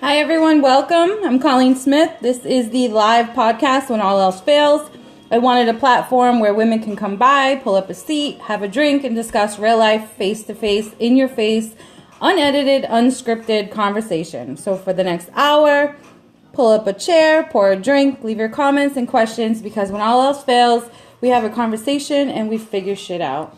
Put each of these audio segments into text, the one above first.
Hi everyone, welcome. I'm Colleen Smith. This is the live podcast when all else fails. I wanted a platform where women can come by, pull up a seat, have a drink, and discuss real life, face-to-face, in your face, unedited, unscripted conversation. So for the next hour, pull up a chair, pour a drink, leave your comments and questions, because when all else fails, we have a conversation and we figure shit out.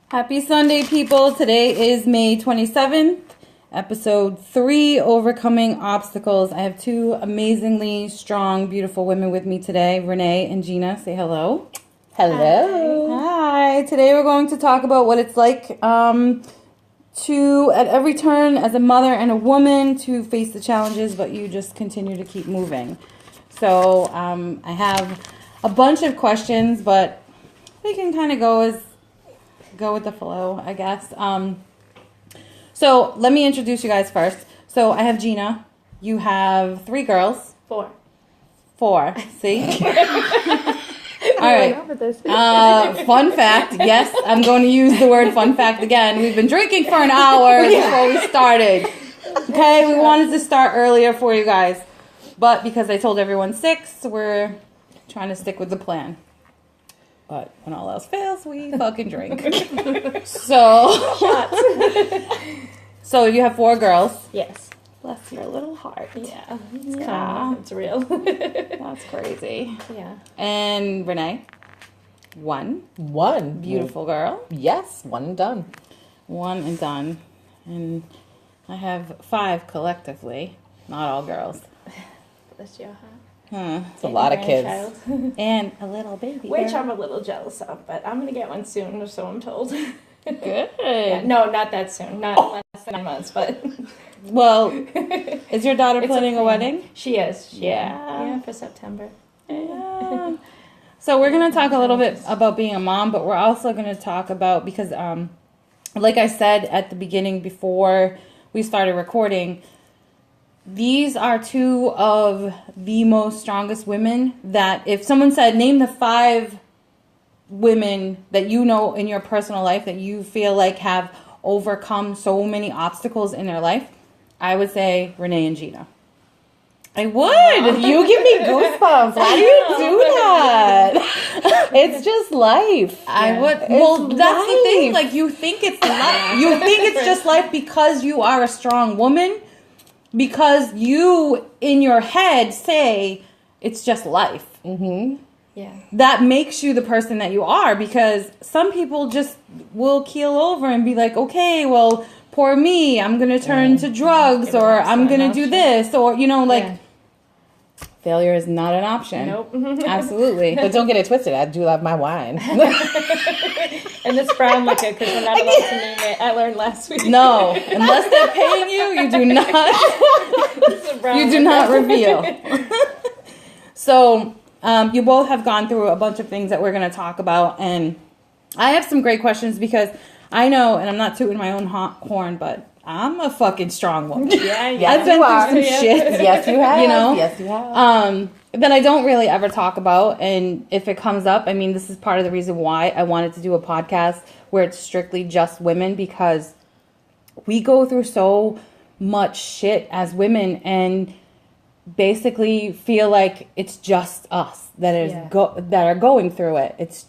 Happy Sunday, people. Today is May 27th, episode 3, Overcoming Obstacles. I have two amazingly strong, beautiful women with me today, Renee and Gina. Say hello. Hello. Hi. Today we're going to talk about what it's like to, at every turn, as a mother and a woman, to face the challenges, but you just continue to keep moving. So I have a bunch of questions, but we can kind of go with the flow, I guess. So let me introduce you guys first. So I have Gina. You have 3 girls. 4. See? All right. Fun fact. Yes, I'm going to use the word fun fact again. We've been drinking for an hour before we started. Okay, we wanted to start earlier for you guys. But because I told everyone 6, we're trying to stick with the plan. But when all else fails, we fucking drink. So you have 4 girls. Yes. Bless your little heart. Yeah. It's real. That's crazy. Yeah. And Renee? 1. Beautiful girl. Yes, 1 and done. 1 and done. And I have 5 collectively. Not all girls. Bless your heart. It's a lot of kids. And a little baby. Which girl. I'm a little jealous of, but I'm going to get one soon, so I'm told. Good. Yeah, no, not that soon. Not less than 9 months, but... Well, is your daughter planning a wedding? She is. Yeah. Yeah, for September. Yeah. So we're going to talk a little bit about being a mom, but we're also going to talk about, because like I said at the beginning before we started recording, these are 2 of the most strongest women that if someone said, name the 5 women that you know in your personal life that you feel like have overcome so many obstacles in their life, I would say Renee and Gina. I would. You give me goosebumps. Why do you do that? It's just life. I would. Well, that's the thing. Like, you think it's life. You think it's just life because you are a strong woman. Because you, in your head, say it's just life. Mm-hmm. Yeah. That makes you the person that you are. Because some people just will keel over and be like, okay, well, poor me. I'm going to turn to drugs, or I'm going to do this, or, failure is not an option. Nope. Absolutely. But don't get it twisted. I do love my wine. And this brown liquor, because we're not allowed to name it. I learned last week. No, unless they're paying you, you do not reveal. So, you both have gone through a bunch of things that we're going to talk about, and I have some great questions because I know, and I'm not tooting my own horn, but I'm a fucking strong woman. Yeah. I've been through some shit. Yes, you have. Yes, you have. That I don't really ever talk about, and if it comes up, I mean, this is part of the reason why I wanted to do a podcast where it's strictly just women, because we go through so much shit as women and basically feel like it's just us that are going through it. It's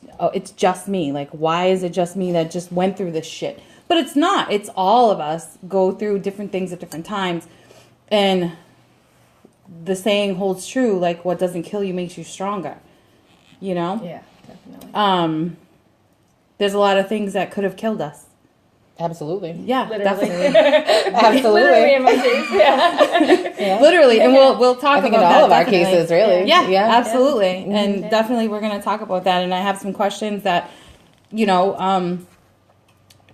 just me. Like, why is it just me that just went through this shit? But it's not. It's all of us go through different things at different times. And the saying holds true, like, what doesn't kill you makes you stronger. You know? Yeah, definitely. There's a lot of things that could have killed us. Absolutely. Yeah, Literally. definitely. Absolutely. Literally in my case, yeah. Literally, and we'll talk I think about in that. all of definitely. our cases, really. Yeah, absolutely. Yeah. And definitely we're going to talk about that. And I have some questions that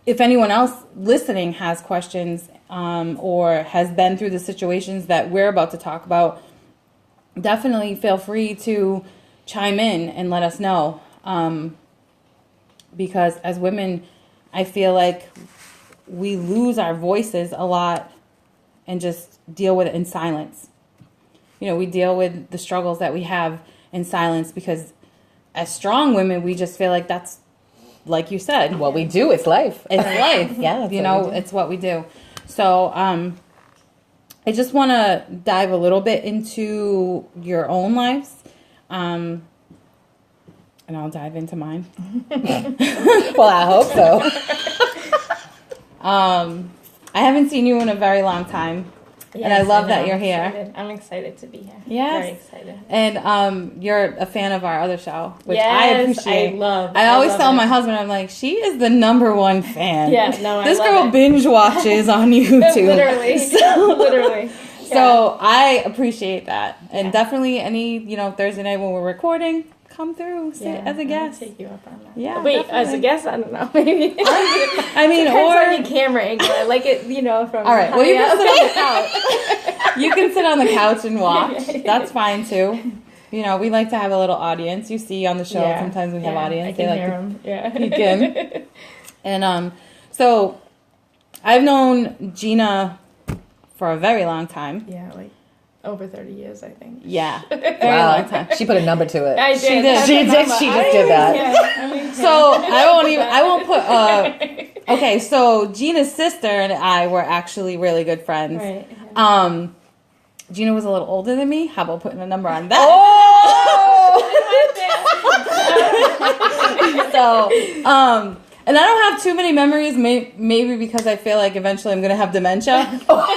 if anyone else listening has questions or has been through the situations that we're about to talk about, definitely feel free to chime in and let us know. Because as women, I feel like we lose our voices a lot and just deal with it in silence. We deal with the struggles that we have in silence because as strong women, we just feel like that's, like you said, What we do, it's life. it's life. Yeah, that's what we do. It's what we do. So I just want to dive a little bit into your own lives. And I'll dive into mine. Well, I hope so. I haven't seen you in a very long time. And I love that you're here. Excited. I'm excited to be here. Yes. Very excited. And you're a fan of our other show, which I Yes, appreciate. I love. I always love tell it. my husband, I'm like, she is the number one fan. Yeah, no, I This love girl it. binge watches on YouTube. Literally. Literally. So I appreciate that. And Yeah. definitely any, Thursday night when we're recording, come through, sit as a I'll guest. take you up on that. Yeah, Wait, definitely. as a guest, I don't know. Maybe. I mean, Depends or... on your camera angle. I like it, from. All right, well, you can high sit on the couch. You can sit on the couch and watch. That's fine, too. We like to have a little audience. You see on the show, Yeah. sometimes we have audience. I can hear them. Yeah. You can. And so I've known Gina for a very long time. Yeah, like over 30 years, I think. Yeah, very long time. She put a number to it. I did. She did. That's She a did. number. She just I did that. Yeah, So I won't put. Okay, so Gina's sister and I were actually really good friends. Right. Gina was a little older than me. How about putting a number on that? So, and I don't have too many memories, maybe because I feel like eventually I'm going to have dementia. but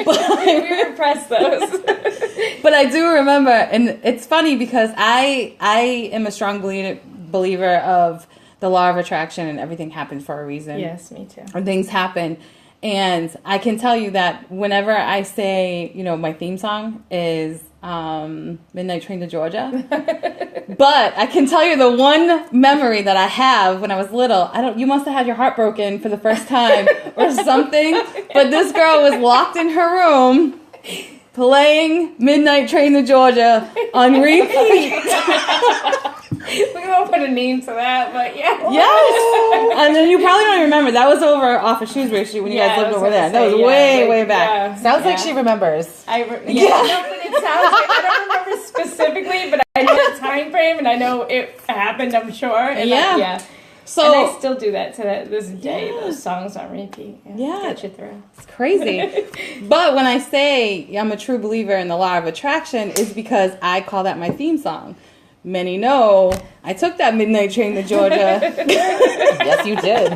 We repress those. But I do remember, and it's funny because I am a strong believer of the law of attraction and everything happens for a reason. Yes, me too. Or things happen. And I can tell you that whenever I say, my theme song is Midnight Train to Georgia. But I can tell you the one memory that I have when I was little, you must have had your heart broken for the first time or something. But this girl was locked in her room playing Midnight Train to Georgia on repeat. We won't put a name to that, but yeah. Yes. And then you probably don't remember. That was over off of Shrewsbury Street when you guys lived over there. That was way back. Yeah, Sounds like she remembers. No, but it sounds like, I don't remember specifically, but I know the time frame and I know it happened, I'm sure. And Yeah. So and I still do that to this day. Those songs on repeat. Yeah. Get you through. it's crazy. But when I say I'm a true believer in the law of attraction, is because I call that my theme song. Many know I took that Midnight Train to Georgia. Yes, you did.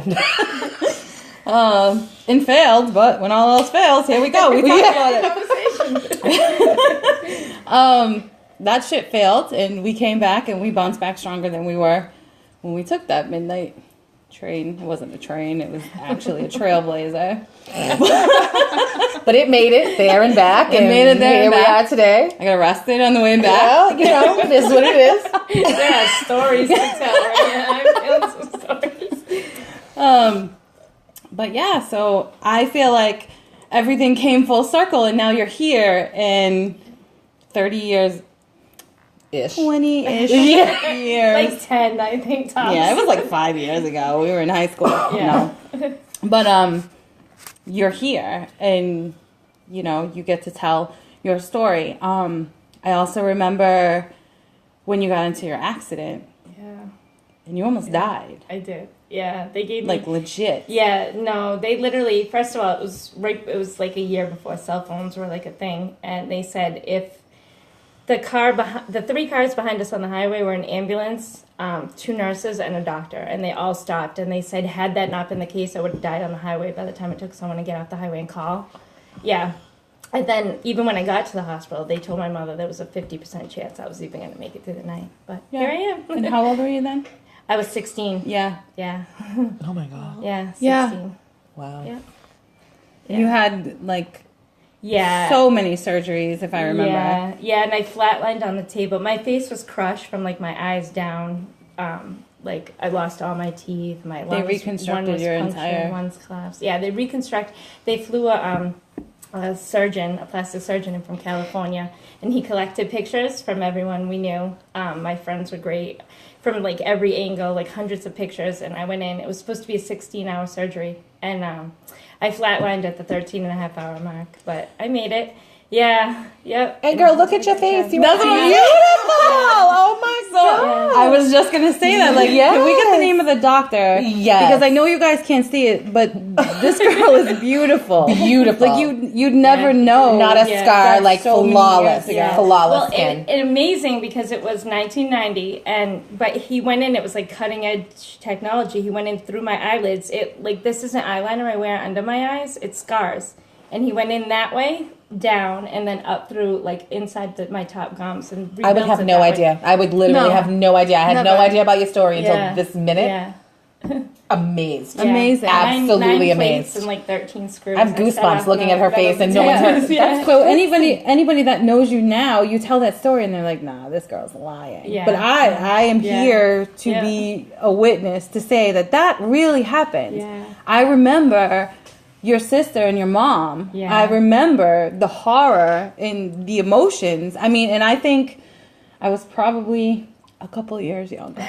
And failed, but when all else fails, here we go. We talked about it. That shit failed, and we came back, and we bounced back stronger than we were when we took that midnight train. It wasn't a train; it was actually a trailblazer. But it made it there and back. It made it there and here back. we are today. I got arrested on the way back. Well, this is what it is. There are stories to tell, right? I'm feeling some stories. But yeah, so I feel like everything came full circle, and now you're here in 30 years, Ish. 20-ish years. Like 10, I think, tops. Yeah, it was like 5 years ago. We were in high school. Yeah. No. But you're here, and you get to tell your story. I also remember when you got into your accident, Yeah, and you almost died. I did. Yeah, they gave me... Like legit. Yeah, no, they literally, first of all, it was like a year before cell phones were like a thing, and they said if the three cars behind us on the highway were an ambulance, 2 nurses and a doctor, and they all stopped, and they said had that not been the case, I would have died on the highway by the time it took someone to get off the highway and call. Yeah. And then even when I got to the hospital, they told my mother there was a 50% chance I was even going to make it through the night. But Yeah. here I am. And how old were you then? I was 16. Yeah. Yeah. Oh my God. Yeah, 16. Yeah. Wow. Yeah. You had like Yeah. so many surgeries, if I remember. Yeah, and I flatlined on the table. My face was crushed from like my eyes down like I lost all my teeth. My lungs, reconstructed one was your punctured, entire- one's collapsed. Yeah, they flew a surgeon, a plastic surgeon in from California, and he collected pictures from everyone we knew. My friends were great, from like every angle, like hundreds of pictures. And I went in. It was supposed to be a 16-hour surgery, and I flatlined at the 13.5-hour mark, but I made it. Yeah, yep. And girl, look at your face. You That's are what- beautiful. Oh my god. I was just gonna say that. Like, can we get the name of the doctor? Yes. Because I know you guys can't see it, but this girl is beautiful. Beautiful. Like you'd never know. Not a Yeah, scar, that's like so many flawless, years ago. flawless Well, skin. it amazing because it was 1990, but he went in. It was like cutting edge technology. He went in through my eyelids. It like this isn't eyeliner I wear under my eyes. It's scars, and he went in that way, down, and then up through like inside my top gums. And I would rebuilt have it no that way. idea. I would literally No. have no idea. I had no Never. idea about your story until Yeah. this minute. Yeah. Amazed. Yeah. Amazing. Absolutely nine plates amazed. and like 13 screws. I have goosebumps looking at her face and knowing Yeah. her. Yeah. So anybody that knows you now, you tell that story and they're like, nah, this girl's lying. Yeah. But I am Yeah. here to Yeah. be a witness to say that really happened. Yeah. I remember your sister and your mom. Yeah. I remember the horror and the emotions. I mean, and I think I was probably a couple of years younger.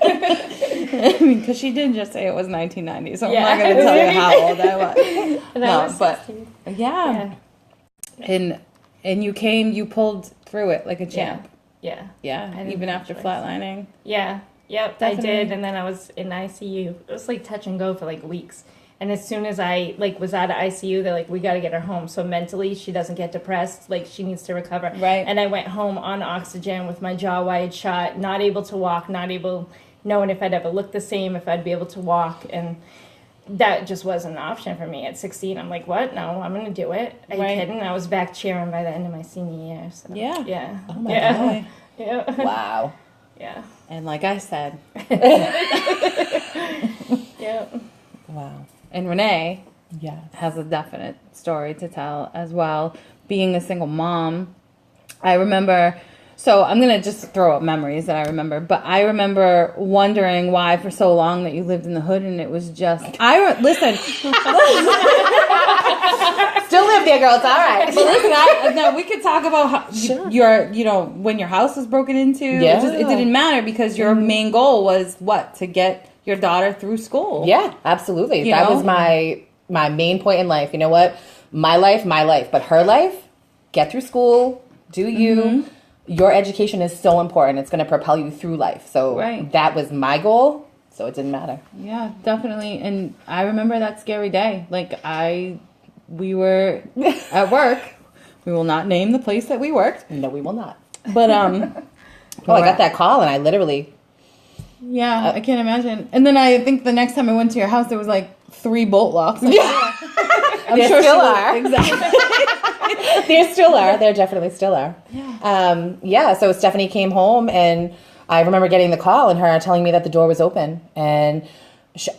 I mean, because she did just say it was 1990, so Yeah. I'm not going to tell you how old I was. And I No, was but 16. yeah. And you pulled through it like a Yeah. champ. Yeah. Yeah, I didn't even have a after choice. flatlining. Yeah. Yep, Definitely. I did, and then I was in ICU. It was like touch and go for like weeks. And as soon as I like was out of ICU, they're like, "We got to get her home." So mentally, she doesn't get depressed. Like she needs to recover. Right. And I went home on oxygen with my jaw wide shut, not able to walk, not able, knowing if I'd ever look the same, if I'd be able to walk, and that just wasn't an option for me at 16. I'm like, what? No, I'm gonna do it. Are you Right. kidding? I was back cheering by the end of my senior year. So, Yeah. Yeah. Oh my yeah. God. Yeah. Wow. Yeah. And like I said, Yeah. Wow. and Renee Yeah. has a definite story to tell as well. Being a single mom, I remember. So I'm gonna just throw up memories that I remember, but I remember wondering why for so long that you lived in the hood, and it was just listen. Still live there, girl. It's all right. But listen, no, we could talk about how when your house was broken into. Yeah. It didn't matter because your main goal was what? To get your daughter through school. Yeah, absolutely. You That know? was my main point in life. You know what? My life, but her life, get through school, do you. Mm-hmm. Your education is so important. It's going to propel you through life. So Right. that was my goal. So it didn't matter. Yeah, definitely. And I remember that scary day. Like we were at work. We will not name the place that we worked, No, we will not. but I got that call and I literally... yeah, I can't imagine. And then I think the next time I went to your house, there was like 3 bolt locks. I'm There sure still she was- are. Exactly. There still are. There definitely still are. Yeah. So Stephanie came home and I remember getting the call and her telling me that the door was open. And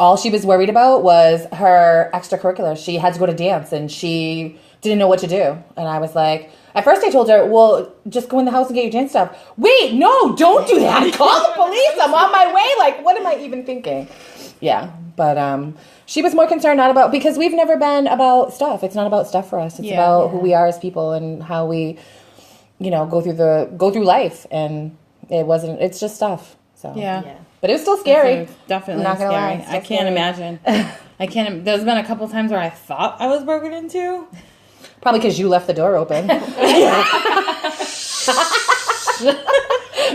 all she was worried about was her extracurriculars. She had to go to dance and she didn't know what to do. And I was like, at first I told her, well, just go in the house and get your dance stuff. Wait, no, don't do that. Call the police. I'm on my way. Like, what am I even thinking? Yeah. But she was more concerned because we've never been about stuff. It's not about stuff for us. It's about who we are as people and how we, go through life. And it's just stuff. So Yeah. But it was still scary. Definitely I'm not gonna scary. lie, it's I still can't scary. imagine. There's been a couple times where I thought I was broken into. Probably because you left the door open.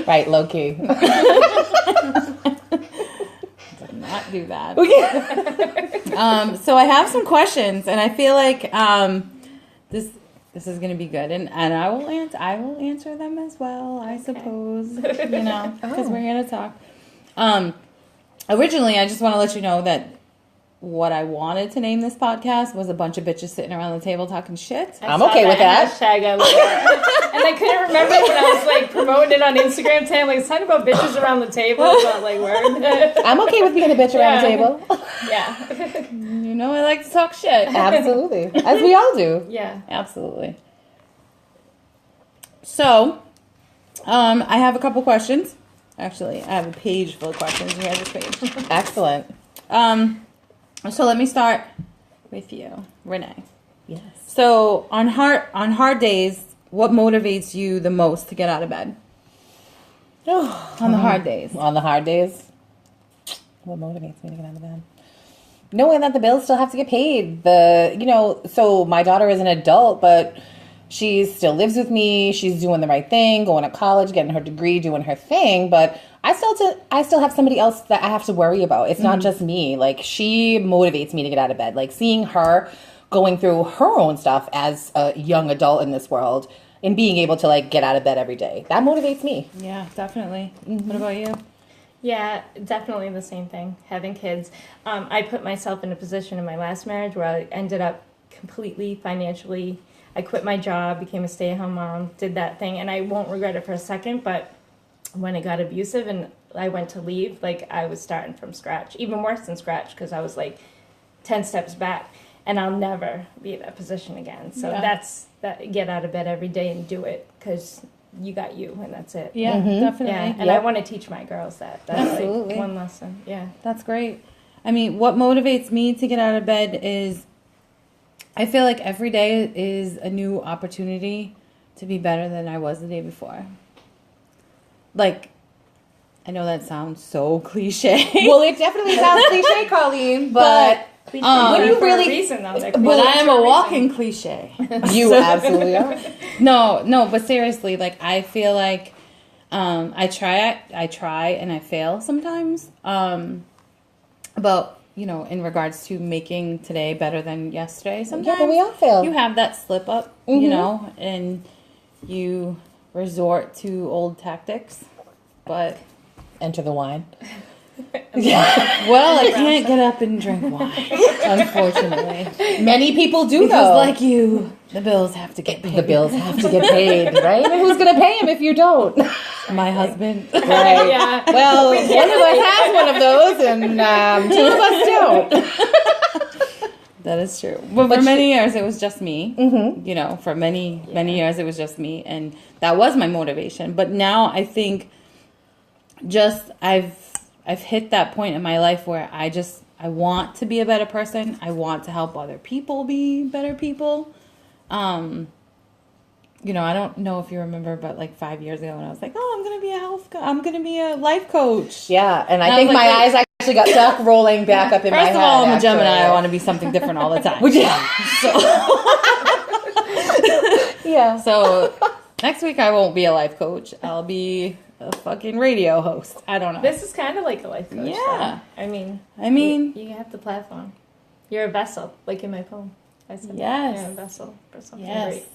Right, low key. Did not do that. So I have some questions, and I feel like this is going to be good, and I will answer them as well. I suppose because we're going to talk. Originally, I just want to let you know that what I wanted to name this podcast was a bunch of bitches sitting around the table talking shit. I'm okay with that. Hashtag I love it. And I couldn't remember when I was like promoting it on Instagram saying like something about bitches around the table. It's not like word. I'm okay with being a bitch around the table. Yeah. You know, I like to talk shit. Absolutely. As we all do. Yeah. Absolutely. So, I have a couple questions. Actually, I have a page full of questions. Here's this page. Excellent. So let me start with you, Renee. Yes. So on hard days, what motivates you the most to get out of bed? On the hard days. On the hard days, what motivates me to get out of bed? Knowing that the bills still have to get paid. So my daughter is an adult, but she still lives with me. She's doing the right thing, going to college, getting her degree, doing her thing. But I still have somebody else that I have to worry about. It's not just me. Like, she motivates me to get out of bed. Like, seeing her going through her own stuff as a young adult in this world and being able to, like, get out of bed every day. That motivates me. Yeah, definitely. What about you? Yeah, definitely the same thing, having kids. I put myself in a position in my last marriage where I ended up completely financially, I quit my job, became a stay-at-home mom, did that thing, and I won't regret it for a second, but when it got abusive and I went to leave, like, I was starting from scratch, even worse than scratch, because I was like 10 steps back, and I'll never be in that position again. So that's that. Get out of bed every day and do it, because you got you, and that's it. Yeah, definitely. Yeah, and I want to teach my girls that. That's Absolutely. like one lesson. Yeah. That's great. I mean, what motivates me to get out of bed is I feel like every day is a new opportunity to be better than I was the day before. Like, I know that sounds so cliche. Well, it definitely sounds cliche, Colleen, but When when you for really- a reason, though, they're But cliche I am for a reason. walking cliche. you absolutely are. No, but seriously, like, I feel like I try and I fail sometimes. About, in regards to making today better than yesterday. Sometimes Yeah, but we all fail. you have that slip up, and you resort to old tactics. But Enter the wine. well, I can't get up and drink wine, unfortunately. Many people do, Because though. like you, the bills have to get paid. The bills have to get paid, right? And who's going to pay them if you don't? My husband. Right. Yeah. Well, one of us has one of those, and two of us don't. That is true. But for many years, it was just me. For many years, it was just me. And that was my motivation. But now I think I've hit that point in my life where I want to be a better person. I want to help other people be better people. I don't know if you remember, but like 5 years ago when I was like, I'm going to be a life coach. Yeah, and I And I think was my like, eyes actually got stuck rolling back up in my head. First of all, I'm a Gemini. actually. I want to be something different all the time. Yeah. So next week I won't be a life coach. I'll be a fucking radio host. I don't know. This is kind of like a life coach. Yeah. though. I I mean, you have the platform. You're a vessel, like in my poem. I said, Yes. You're a vessel for something yes. great.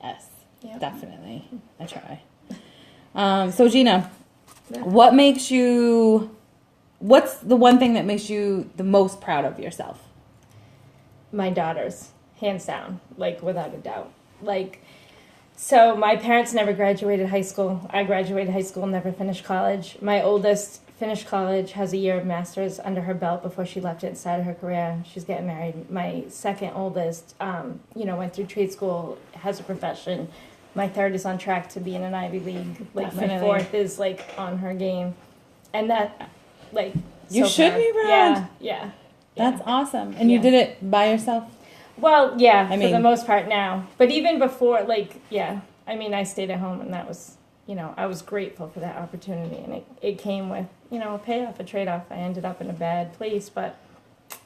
Yes. Yep. Definitely. I try. So Gina, what's the one thing that makes you the most proud of yourself? My daughters, hands down, like without a doubt. Like, so my parents never graduated high school. I graduated high school, never finished college. My oldest finished college, has a year of master's under her belt before she left it and started her career. She's getting married. My second oldest, went through trade school, has a profession. My third is on track to be in an Ivy League. Like, my Definitely. fourth is like on her game. And that, like, You so should proud. be proud. Yeah. That's awesome. And you Yeah. did it by yourself? Well, yeah, I for the mean- most part now. But even before, I stayed at home, and that was, I was grateful for that opportunity. And it came with, a payoff, a trade-off. I ended up in a bad place, but it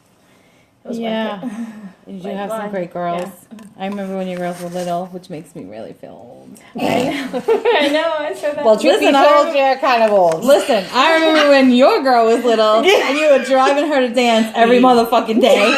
was worth it. You do Like, have some well, great girls. yeah. I remember when your girls were little, which makes me really feel old. I know, I said that. Well, truth be Listen, told, you're kind of old. Listen, I remember when your girl was little and you were driving her to dance every motherfucking day.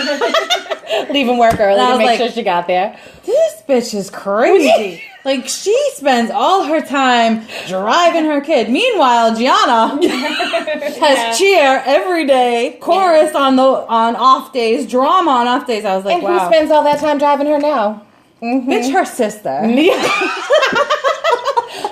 Leaving work early And I to was make like- sure she got there. This bitch is crazy. Like, she spends all her time driving her kid. Meanwhile, Gianna has cheer every day, chorus on off days, drama on off days. I was like, And wow. who spends all that time driving her now? Bitch, her sister.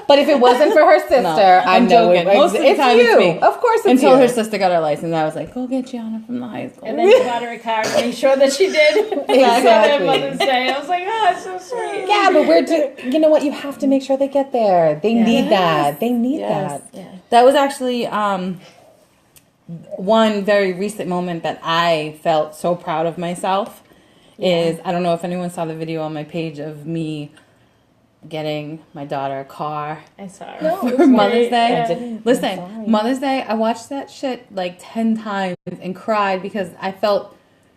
But if it wasn't for her sister, I'm joking. Most of the time you. it's me. Of course it's Until you. her sister got her license, I was like, go get Gianna from the high school. And then you bought her a car to make sure that she did. Exactly. Mother's Day. I was like, oh, it's so sweet. Yeah, but you know what? You have to make sure they get there. They need that. They need that. Yeah. That was actually one very recent moment that I felt so proud of myself. Is I don't know if anyone saw the video on my page of me getting my daughter a car. I saw her. For Mother's Day. Yeah. Listen, Mother's Day, I watched that shit like 10 times and cried because I felt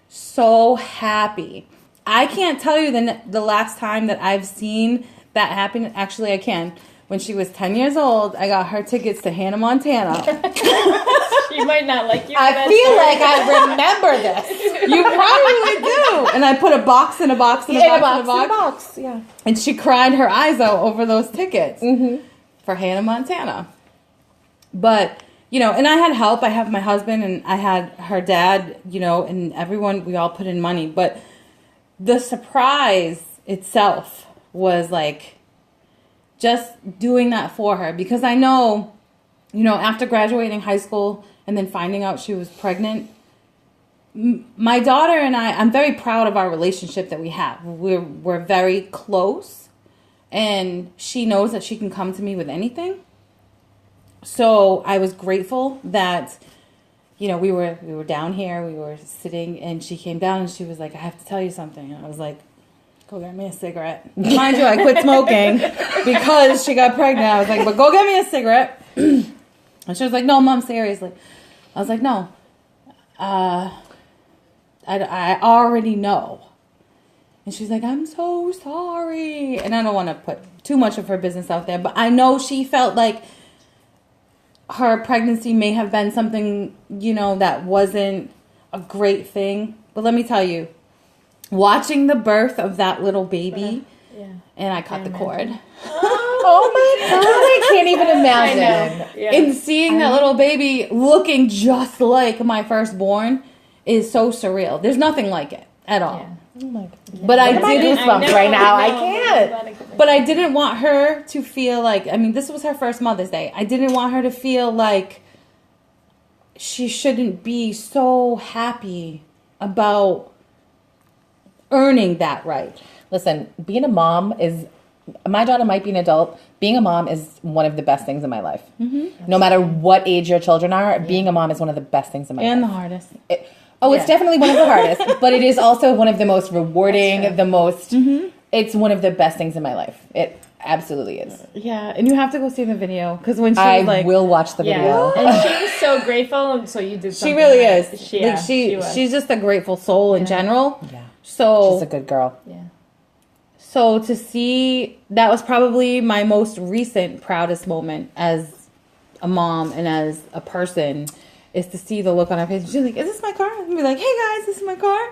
so happy. I can't tell you the last time that I've seen that happen. Actually, I can. When she was 10 years old, I got her tickets to Hannah Montana. She might not like you. I feel like I remember this. You probably do. And I put a box in a box in a box in a box. Yeah. And she cried her eyes out over those tickets for Hannah Montana. But, you know, and I had help. I have my husband and I had her dad, you know, and everyone, we all put in money. But the surprise itself was like just doing that for her. Because I know, you know, after graduating high school and then finding out she was pregnant, my daughter and I'm very proud of our relationship that we have. We're very close, and she knows that she can come to me with anything. So I was grateful that, you know, we were down here, we were sitting, and she came down and she was like, I have to tell you something. And I was like, go get me a cigarette. Mind you, I quit smoking because she got pregnant. I was like, but go get me a cigarette. And she was like, no, Mom, seriously. I was like, no. I already know. And she's like, I'm so sorry. And I don't want to put too much of her business out there, but I know she felt like her pregnancy may have been something, you know, that wasn't a great thing. But let me tell you, watching the birth of that little baby, and I cut the cord. Oh my God, I can't even imagine. Yeah. And seeing that little baby looking just like my firstborn is so surreal. There's nothing like it at all. Oh my God. But I My didn't. goosebumps right now. I can't. But I didn't want her to feel like. I mean, this was her first Mother's Day. I didn't want her to feel like she shouldn't be so happy about earning that right. Listen, being a mom is. My daughter might be an adult. Being a mom is one of the best things in my life. Mm-hmm. No matter what age your children are, being a mom is one of the best things in my life. And the hardest. It's definitely one of the hardest, but it is also one of the most rewarding, the most, it's one of the best things in my life. It absolutely is. Yeah, and you have to go see the video, because when she I was like... will watch the video. And she was so grateful, and so you did something. She really right. is. She was. She's just a grateful soul in general. Yeah. So She's a good girl. Yeah. So to see, that was probably my most recent proudest moment as a mom and as a person, is to see the look on her face. She's like, is this my car? And be like, hey guys, this is my car.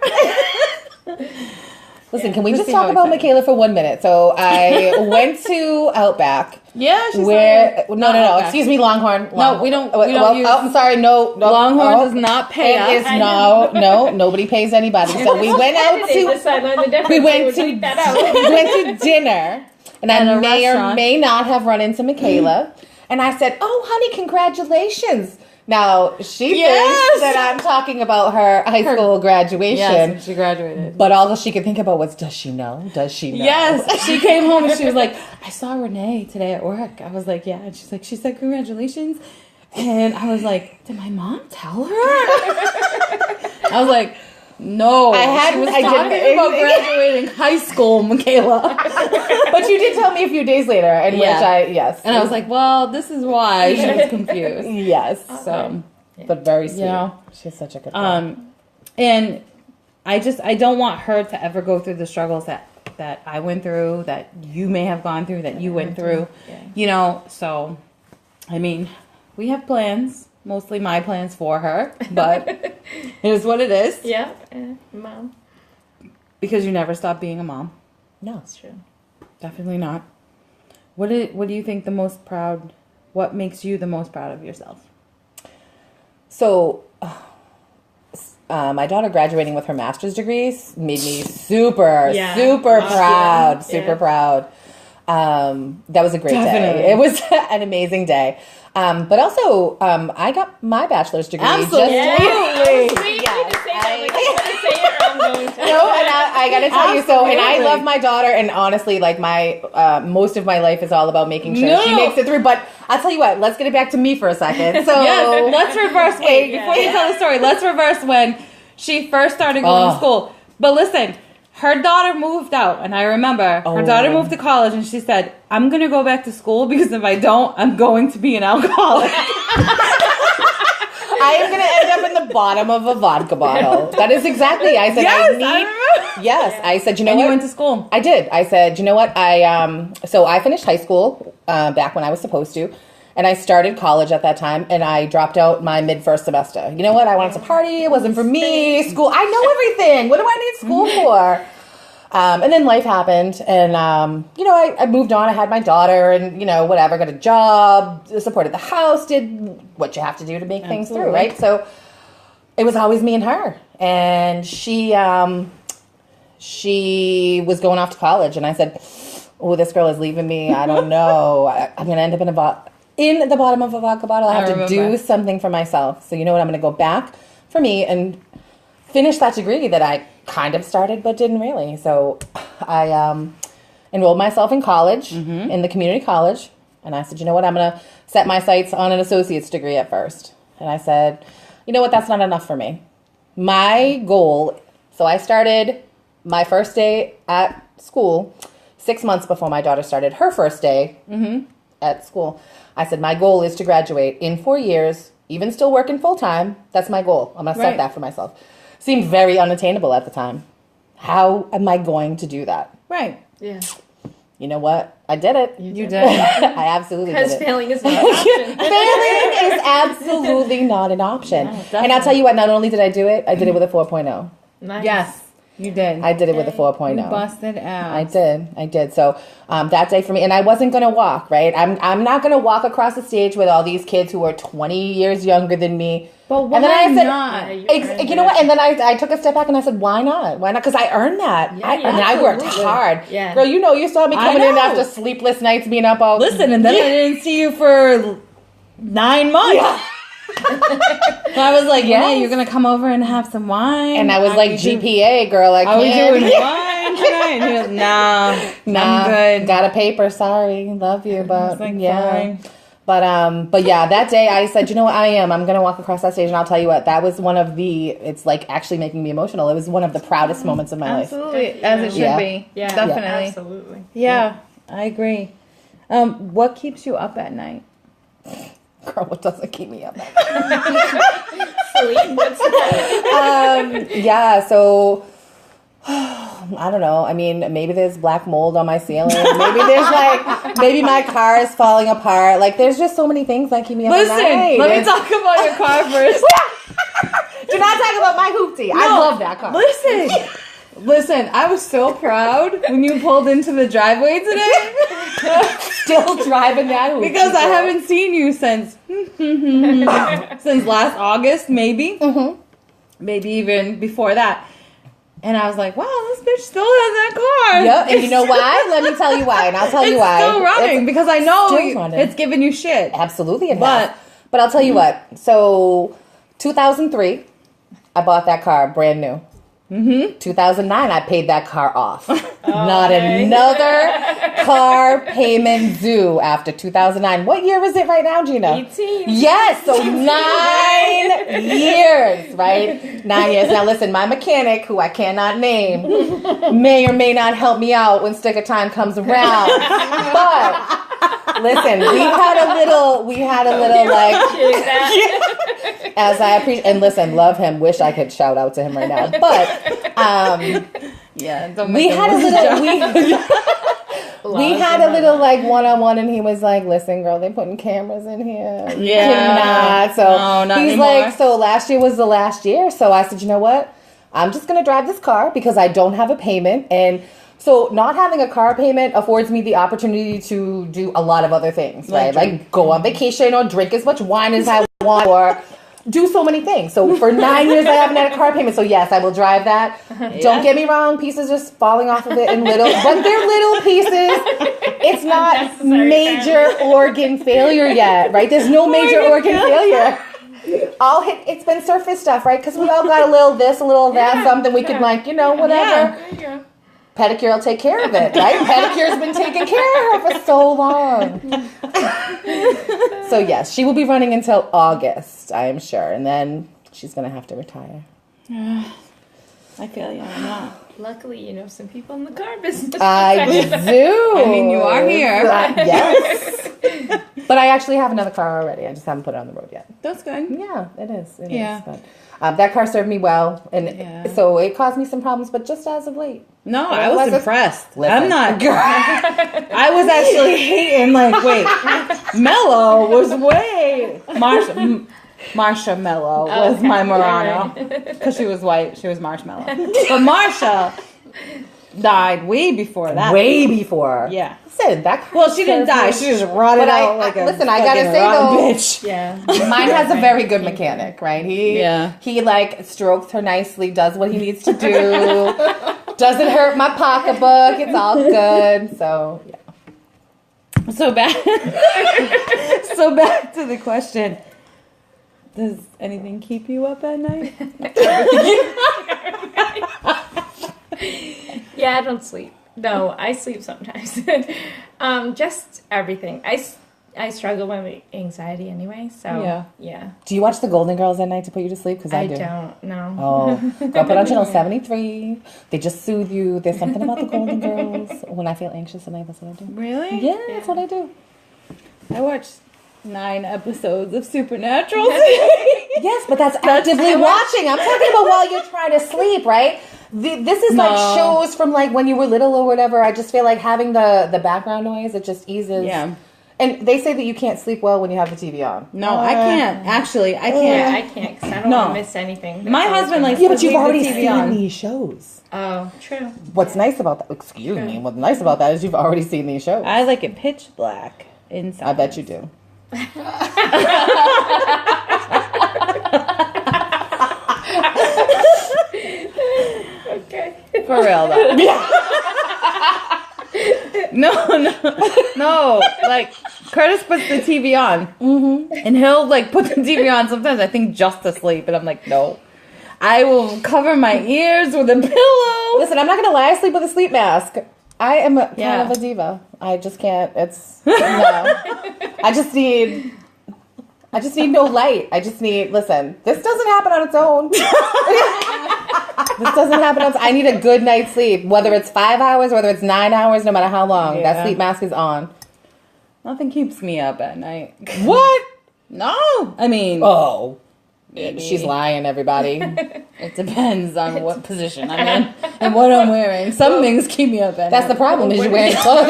Listen, can we Let's just see talk how about excited. Michaela for 1 minute? So I went to Outback. Yeah, she's Where like, no, okay. excuse me, Longhorn. No, we don't use- I'm sorry, no, Longhorn does not pay us. It is nobody pays anybody. So we went out This I to learned the difference. we went would to beat that out. we went to dinner, and At I a may or restaurant. may not have run into Michaela, and I said, "Oh, honey, congratulations." Now she Yes! thinks that I'm talking about her high school graduation. Yes, when she graduated. But all she could think about was, does she know? Does she know? Yes, she came home and she was like, I saw Renee today at work. I was like, yeah. And she's like, she said congratulations. And I was like, did my mom tell her? I was like, no. I She was didn't- talking about graduating high school, Michaela. But you did tell me a few days later, in which yes. And I was like, well, this is why she was confused. yes. So, But very sweet. Yeah. She's such a good girl. and I don't want her to ever go through the struggles that I went through, that you may have gone through, that you went through, you know. So, I mean, we have plans, mostly my plans for her, but it is what it is. Yeah, mom. Because you never stop being a mom. No. That's true. Definitely not. What do you think what makes you the most proud of yourself? So, my daughter graduating with her master's degrees made me super Yeah. proud. Yeah. Super proud. That was a great Definitely. day. It was an amazing day. But also, I got my bachelor's degree. Absolutely. Wait, you Yes, need to say that. Like, I'm gonna say it or I'm going to. No, and I gotta tell you, so, and I Absolutely. love my daughter, and honestly, like my, most of my life is all about making sure No. she makes it through, but I'll tell you what, let's get it back to me for a second. So, Yes, let's reverse. Wait, Yeah. before you tell the story, let's reverse when she first started going to school. But listen, her daughter moved out, and I remember her daughter moved to college, and she said, "I'm gonna go back to school because if I don't, I'm going to be an alcoholic." I am gonna end up in the bottom of a vodka bottle. That is exactly, I said, Yes, I I need, remember. yes, I said, you know And what? you went to school. I did. I said, you know what? So I finished high school back when I was supposed to, and I started college at that time, and I dropped out my mid-first semester. You know what? I wanted to party. It wasn't for me. School. I know everything. What do I need school for? And then life happened, and you know, I moved on. I had my daughter, and you know, whatever. Got a job, supported the house, did what you have to do to make things through, right? So it was always me and her, and she was going off to college, and I said, "Oh, this girl is leaving me. I don't know. I'm gonna end up in the bottom of a vodka bottle. I have to do something for myself. So you know what? I'm gonna go back for me and finish that degree that I kind of started but didn't really." So I enrolled myself in college, in the community college, and I said, you know what? I'm gonna set my sights on an associate's degree at first. And I said, you know what? That's not enough for me. My goal. So I started my first day at school 6 months before my daughter started her first day at school. I said, my goal is to graduate in 4 years, even still working full time. That's my goal. I'm going to set that for myself. Seemed very unattainable at the time. How am I going to do that? Right. Yeah. You know what? I did it. You did. I absolutely did Because it. failing is not an option. Failing is absolutely not an option. And I'll tell you what, not only did I do it, I did it with a 4.0. Nice. Yes, you did. I did it with a 4.0. You busted out. I did. So that day for me, and I wasn't going to walk, right? I'm not going to walk across the stage with all these kids who are 20 years younger than me. But why and then I said, not? You know what? And then I took a step back and I said, why not? Why not? Because I earned that. Yeah, I worked absolutely. hard. Yeah. Girl, you know, you saw me I coming in know. after sleepless nights, being up all... Listen, and then I didn't see you for 9 months. Yeah. So I was like, yeah, you're going to come over and have some wine. And I was Are like, we do- GPA, girl, I Are we can't. doing wine tonight? And he was, nah, Nah, I'm good. got a paper, sorry. Love you, but like, yeah. fine. But yeah, that day I said, you know what, I'm going to walk across that stage, and I'll tell you what, that was one of it's like actually making me emotional. It was one of the proudest moments of my life. Absolutely, as it should Yeah. be. Yeah. Definitely. Absolutely. Yeah, I agree. What keeps you up at night? Girl, what doesn't keep me up? Sleep. What's that? Yeah, so I don't know. I mean, maybe there's black mold on my ceiling. Maybe maybe my car is falling apart. Like, there's just so many things that keep me up at night. Let me talk about your car first. Do not talk about my hoopty. I love that car. Listen, I was so proud when you pulled into the driveway today Still driving that hoopty. because I haven't seen you since last August, maybe, maybe even before that. And I was like, wow, this bitch still has that car. Yep, and you know why? Let me tell you why, and I'll tell you why. Still running It's because I know still running. it's giving you shit. Absolutely, it But- has. But I'll tell you what. So, 2003, I bought that car brand new. 2009, I paid that car off. Not another car payment due after 2009. What year is it right now, Gina? 18. Yes, so 9 years, right? 9 years. Now listen, my mechanic, who I cannot name, may or may not help me out when sticker time comes around. But listen, we had a little like, as I appreciate, and listen, love him, wish I could shout out to him right now. But Yeah, don't we make had a it little we had a little like one-on-one, and he was like, listen girl, they putting cameras in here. You Yeah. cannot. So No, not he's anymore. like, so last year was the last year, so I said, you know what, I'm just gonna drive this car because I don't have a payment. And so not having a car payment affords me the opportunity to do a lot of other things, right? Like go on vacation or drink as much wine as I want, or do so many things. So for 9 years, I haven't had a car payment. So yes, I will drive that. Don't get me wrong, pieces just falling off of it in little, but they're little pieces. It's not major organ failure yet, right? There's no major organ failure. It's been surface stuff, right? Because we all got a little this, a little that, something we could like, whatever. Yeah. Pedicure will take care of it, right? Pedicure's been taking care of her for so long. So yes, she will be running until August, I am sure. And then she's going to have to retire. I feel you on that. Luckily, you know some people in the car business. I do. I mean, you are here. Yes. But I actually have another car already. I just haven't put it on the road yet. That's good. Yeah, it is. It Yeah. is. But that car served me well. And so it caused me some problems, but just as of late. No, I was impressed. Listen. I'm not. I was actually hating. Like, wait, Mello was way Marsha Mello was my Murano because she was white. She was Marshmallow, but Marsha died way before that. Way before. Yeah. Listen, that car Well, she didn't die. She just rotted out like a listen. I gotta say rotten though, bitch. Yeah. mine has a very good mechanic, right? He like strokes her nicely, does what he needs to do. Doesn't hurt my pocketbook. It's all good. So yeah. So back to the question. Does anything keep you up at night? Yeah, I don't sleep. No, I sleep sometimes. Just everything. I struggle with anxiety anyway, so yeah. Do you watch the Golden Girls at night to put you to sleep? Because I do. Don't. No. Oh, go put on channel 73. They just soothe you. There's something about the Golden Girls. When I feel anxious at night, that's what I do. Really? Yeah, that's what I do. I watched 9 episodes of Supernatural. Yes, but that's actively watching. I'm talking about while you're trying to sleep, right? This is like shows from like when you were little or whatever. I just feel like having the background noise, it just eases. Yeah. And they say that you can't sleep well when you have the TV on. No, I can't. Actually, I can't. Yeah, I can't because I don't want to miss anything. My husband likes Yeah, to but you've leave already the TV seen on. these shows. Oh, true. What's nice about that? Excuse me. What's nice about that is you've already seen these shows. I like it pitch black inside. I bet you do. Okay. For real though. No. Like Curtis puts the TV on, and he'll like put the TV on. Sometimes I think just to sleep, and I'm like, no. I will cover my ears with a pillow. Listen, I'm not gonna lie. I sleep with a sleep mask. I am kind of a diva. I just can't. It's no. I just need no light. I just need. Listen, this doesn't happen on its own. This doesn't happen on its own. I need a good night's sleep, whether it's 5 hours, whether it's 9 hours, no matter how long. Yeah. That sleep mask is on. Nothing keeps me up at night. What? No, I mean, Oh. maybe. She's lying, everybody. It depends on what position I'm in and what I'm wearing. Some things keep me up at That's the night. problem, is you're wearing clothes.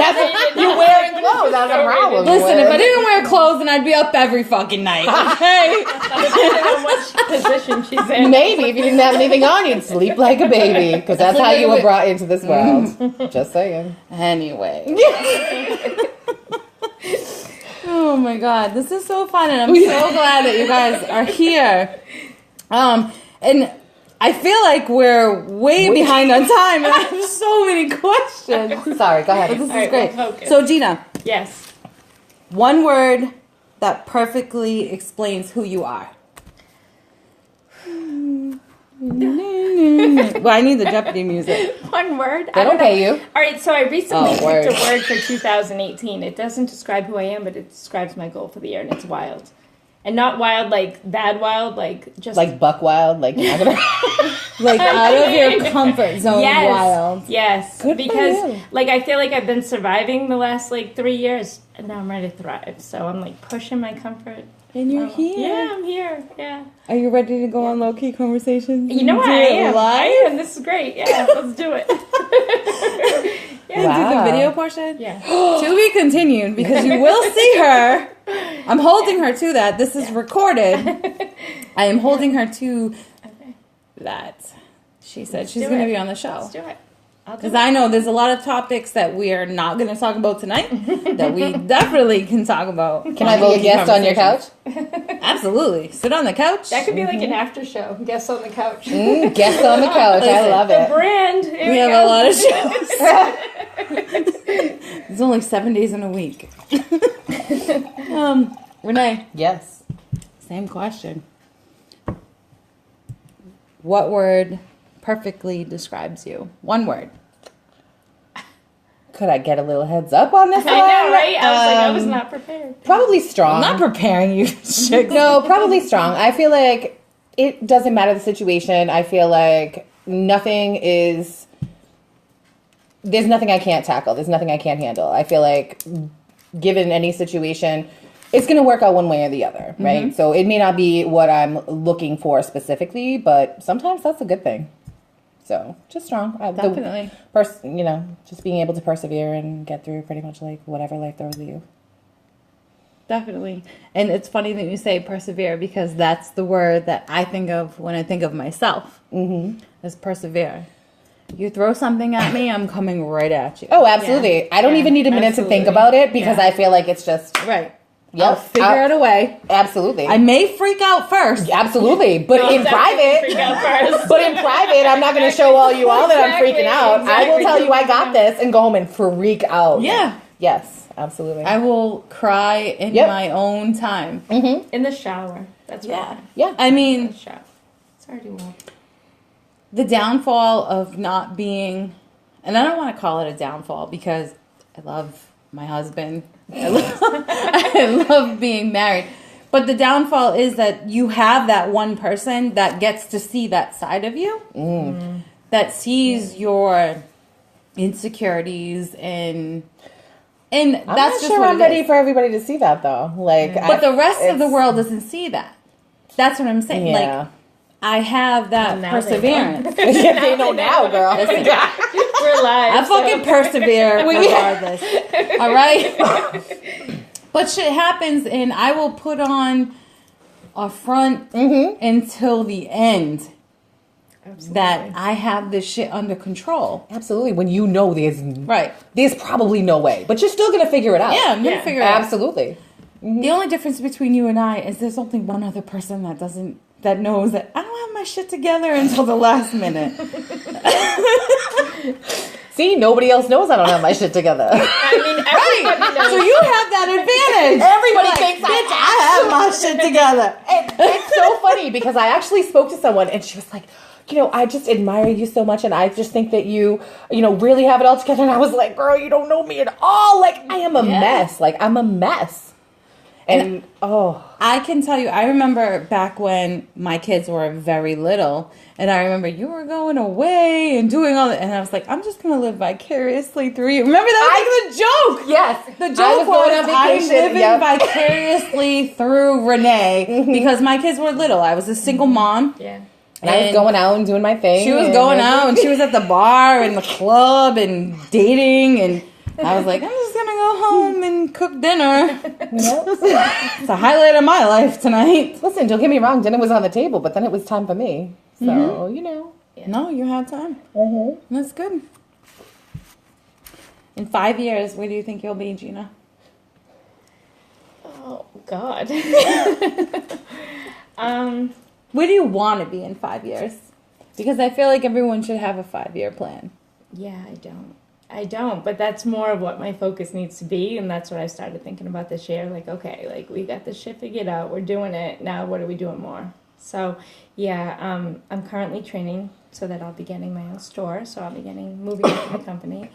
You're wearing clothes. That's the problem. Listen, if I didn't wear clothes, then I'd be up every fucking night. Okay. Depending on what position she's in. Maybe if you didn't have anything on, you'd sleep like a baby, because that's how you were brought into this world. Just saying. Anyway. Oh my God, this is so fun, and I'm so glad that you guys are here. And I feel like we're way behind on time, and I have so many questions. Sorry, go ahead. But this is Alright, great. well, focus. So Gina, Yes. one word that perfectly explains who you are. Well, I need the Jeopardy music. One word. They don't pay you. All right, so I recently picked word. a word for 2018. It doesn't describe who I am, but it describes my goal for the year, and it's wild. And not wild like bad wild, like just Like buck wild, like you're not gonna. Like out of your comfort zone, yes, wild. yes. Good for because you. like I feel like I've been surviving the last like 3 years, and now I'm ready to thrive. So I'm like pushing my comfort. And you're level. here. Yeah, I'm here. Yeah. Are you ready to go on low key conversations? You know what? Do I it am. live? I am. This is great. Yeah, let's do it. Do the Wow. video portion? Yeah. To be continued, because you will see her. I'm holding her to that. This is recorded. I am holding her to that. She said she's do going to it. be on the show. Let's do it. I'll do Because it. I know there's a lot of topics that we are not going to talk about tonight that we definitely can talk about. Can I be a guest on your couch? Absolutely. Sit on the couch. That could be like an after show. Guests on the couch. Guests on the couch. I love The it. brand. We have a lot of shows. There's only 7 days in a week. Renee, Yes. same question. What word perfectly describes you? One word. Could I get a little heads up on this one? I know, right? I was not prepared. Probably strong. I'm not preparing you. No, probably strong. I feel like it doesn't matter the situation. I feel like there's nothing I can't tackle. There's nothing I can't handle. I feel like given any situation, it's going to work out one way or the other, right? Mm-hmm. So it may not be what I'm looking for specifically, but sometimes that's a good thing. So just strong. Definitely. Just being able to persevere and get through pretty much like whatever life throws at you. Definitely. And it's funny that you say persevere because that's the word that I think of when I think of myself. Is persevere. You throw something at me, I'm coming right at you. Oh, absolutely. Yeah. I don't Yeah, even need a minute to think absolutely. about it because Yeah. I feel like it's just, Right. yep, I'll figure out a way. Absolutely. I may freak out first. Absolutely. But I'll in definitely freak private, out first. but in private, I'm not going to show all you all that I'm freaking out. I will Exactly. tell you I got this and go home and freak out. Yeah. Yes, absolutely. I will cry in Yep. my own time. In the shower. That's Yeah. right. Yeah. I In mean, the shower. It's already warm. the downfall of not being, and I don't want to call it a downfall because I love my husband. I love being married. But the downfall is that you have that one person that gets to see that side of you, that sees your insecurities and I'm that's not just sure what I'm it ready is. for everybody to see that though. Like, But the rest of the it's- world doesn't see that. That's what I'm saying. Yeah. Like, I have that Now they perseverance. they know now, girl. We're live. I fucking persevere regardless. All right? But shit happens, and I will put on a front until the end that I have this shit under control. Absolutely. When you know Right. there's probably no way, but you're still gonna figure it out. Yeah, I'm going to Yeah. figure it out. Absolutely. The only difference between you and I is there's only one other person that knows that I don't have my shit together until the last minute. See, nobody else knows I don't have my shit together. I mean, everybody knows. So you have that advantage. Everybody You're like, thinks bitch, I have my shit together. It's so funny because I actually spoke to someone and she was like, I just admire you so much and I just think that you really have it all together. And I was like, girl, you don't know me at all. Like, I am a mess. Like, I'm a mess. And, I can tell you, I remember back when my kids were very little, and I remember you were going away and doing all that, and I was like, I'm just going to live vicariously through you. Remember that was the joke? yes. The I joke was going was on I'm vacation, living yep. vicariously through Renee because my kids were little. I was a single mom. Yeah. And I was going out and doing my thing. She was going out, and she was at the bar and the club and dating, and I was like, I'm just going to go home and cook dinner. It's a highlight of my life tonight. Listen, don't get me wrong. Dinner was on the table, but then it was time for me. So, No, you had time. That's good. In 5 years, where do you think you'll be, Gina? Oh, God. Where do you want to be in 5 years? Because I feel like everyone should have a 5-year plan. Yeah, I don't, but that's more of what my focus needs to be, and that's what I started thinking about this year. Like, okay, like we got this shit figured out, we're doing it, now what are we doing more? So, yeah, I'm currently training so that I'll be getting my own store, so I'll be moving into the company,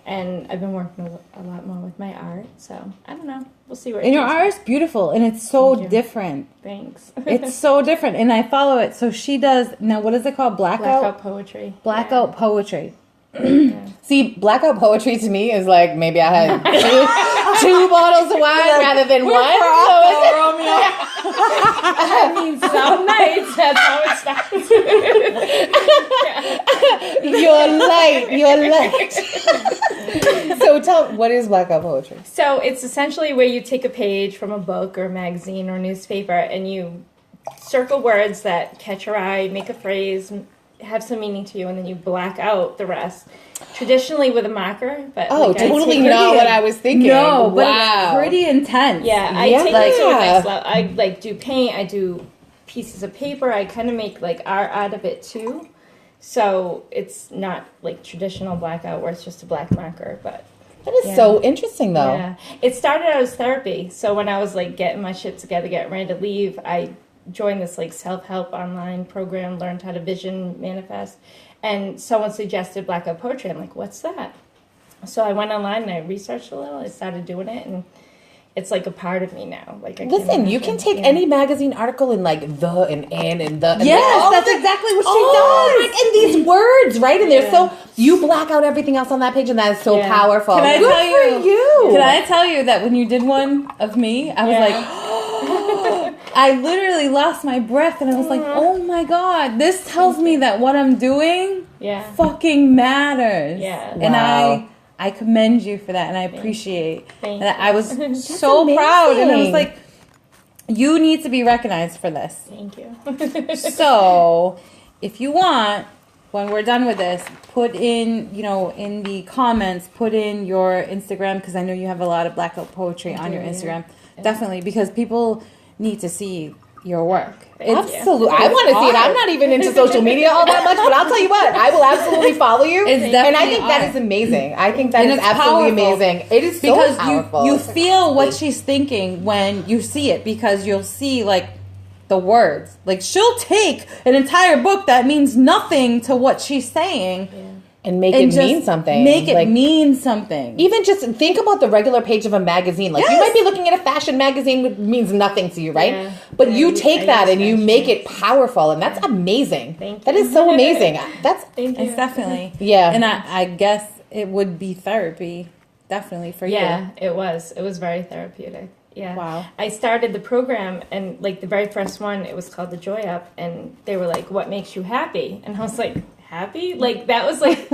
and I've been working a lot more with my art, so I don't know, we'll see where it And your takes me. art is beautiful, and it's so Thank you. different. Thanks. It's so different, and I follow it. So she does, now what is it called? Blackout poetry. Blackout poetry. See, blackout poetry to me is like maybe I had two bottles of wine rather than one. I mean, some nights, that's how it starts. You're light. So what is blackout poetry? So it's essentially where you take a page from a book or a magazine or newspaper and you circle words that catch your eye, make a phrase, have some meaning to you, and then you black out the rest. Traditionally with a marker, but Oh, like, I totally take- not what I was thinking. No, but wow. it's pretty intense. Yeah, I Yeah. take it to the next level. I like do paint. I do pieces of paper. I kind of make like art out of it too. So it's not like traditional blackout where it's just a black marker, but That is so interesting, though. yeah, it started out as therapy. So when I was like getting my shit together, getting ready to leave, I joined this like self-help online program, learned how to vision manifest, and someone suggested blackout poetry. I'm like, what's that? So I went online and I researched a little. I started doing it, and it's like a part of me now. Like, Listen, you can take any magazine article and like the and the. And Yes, like, that's exactly what she oh, does. like, and these words, right? And they're so you black out everything else on that page, and that is so Yeah. powerful. Can I Good tell for you? Can I tell you that when you did one of me, I was like, I literally lost my breath, and I was like, oh my God, this tells me that what I'm doing fucking matters. Yeah. And Wow. I commend you for that, and I appreciate Thank that. you. I was so proud, and I was amazing. like, you need to be recognized for this. Thank you. So, if you want, when we're done with this, put in, in the comments, put in your Instagram, because I know you have a lot of blackout poetry on your Instagram. Definitely, because people need to see your work. Absolutely. I want to see it. I'm not even into social media all that much, but I'll tell you what, I will absolutely follow you. It's And I definitely think that art. is amazing. I think that And is it's absolutely powerful. amazing. It is so Because powerful. you feel what she's thinking when you see it, because you'll see like the words. Like she'll take an entire book that means nothing to what she's saying and make and it just mean something. Make it Like, mean something. even just think about the regular page of a magazine. Like you Yes. might be looking at a fashion magazine which means nothing to you, right? Yeah. But Yeah, you I take that use and you fashion. make it powerful, and that's amazing. Thank That you. is so amazing. That's Thank you. It's definitely. Yeah. And I guess it would be therapy, definitely for you. Yeah, it was. It was very therapeutic. Yeah. Wow. I started the program, and like the very first one, it was called the Joy Up, and they were like, "What makes you happy?" And I was like, "Happy?" Like that was like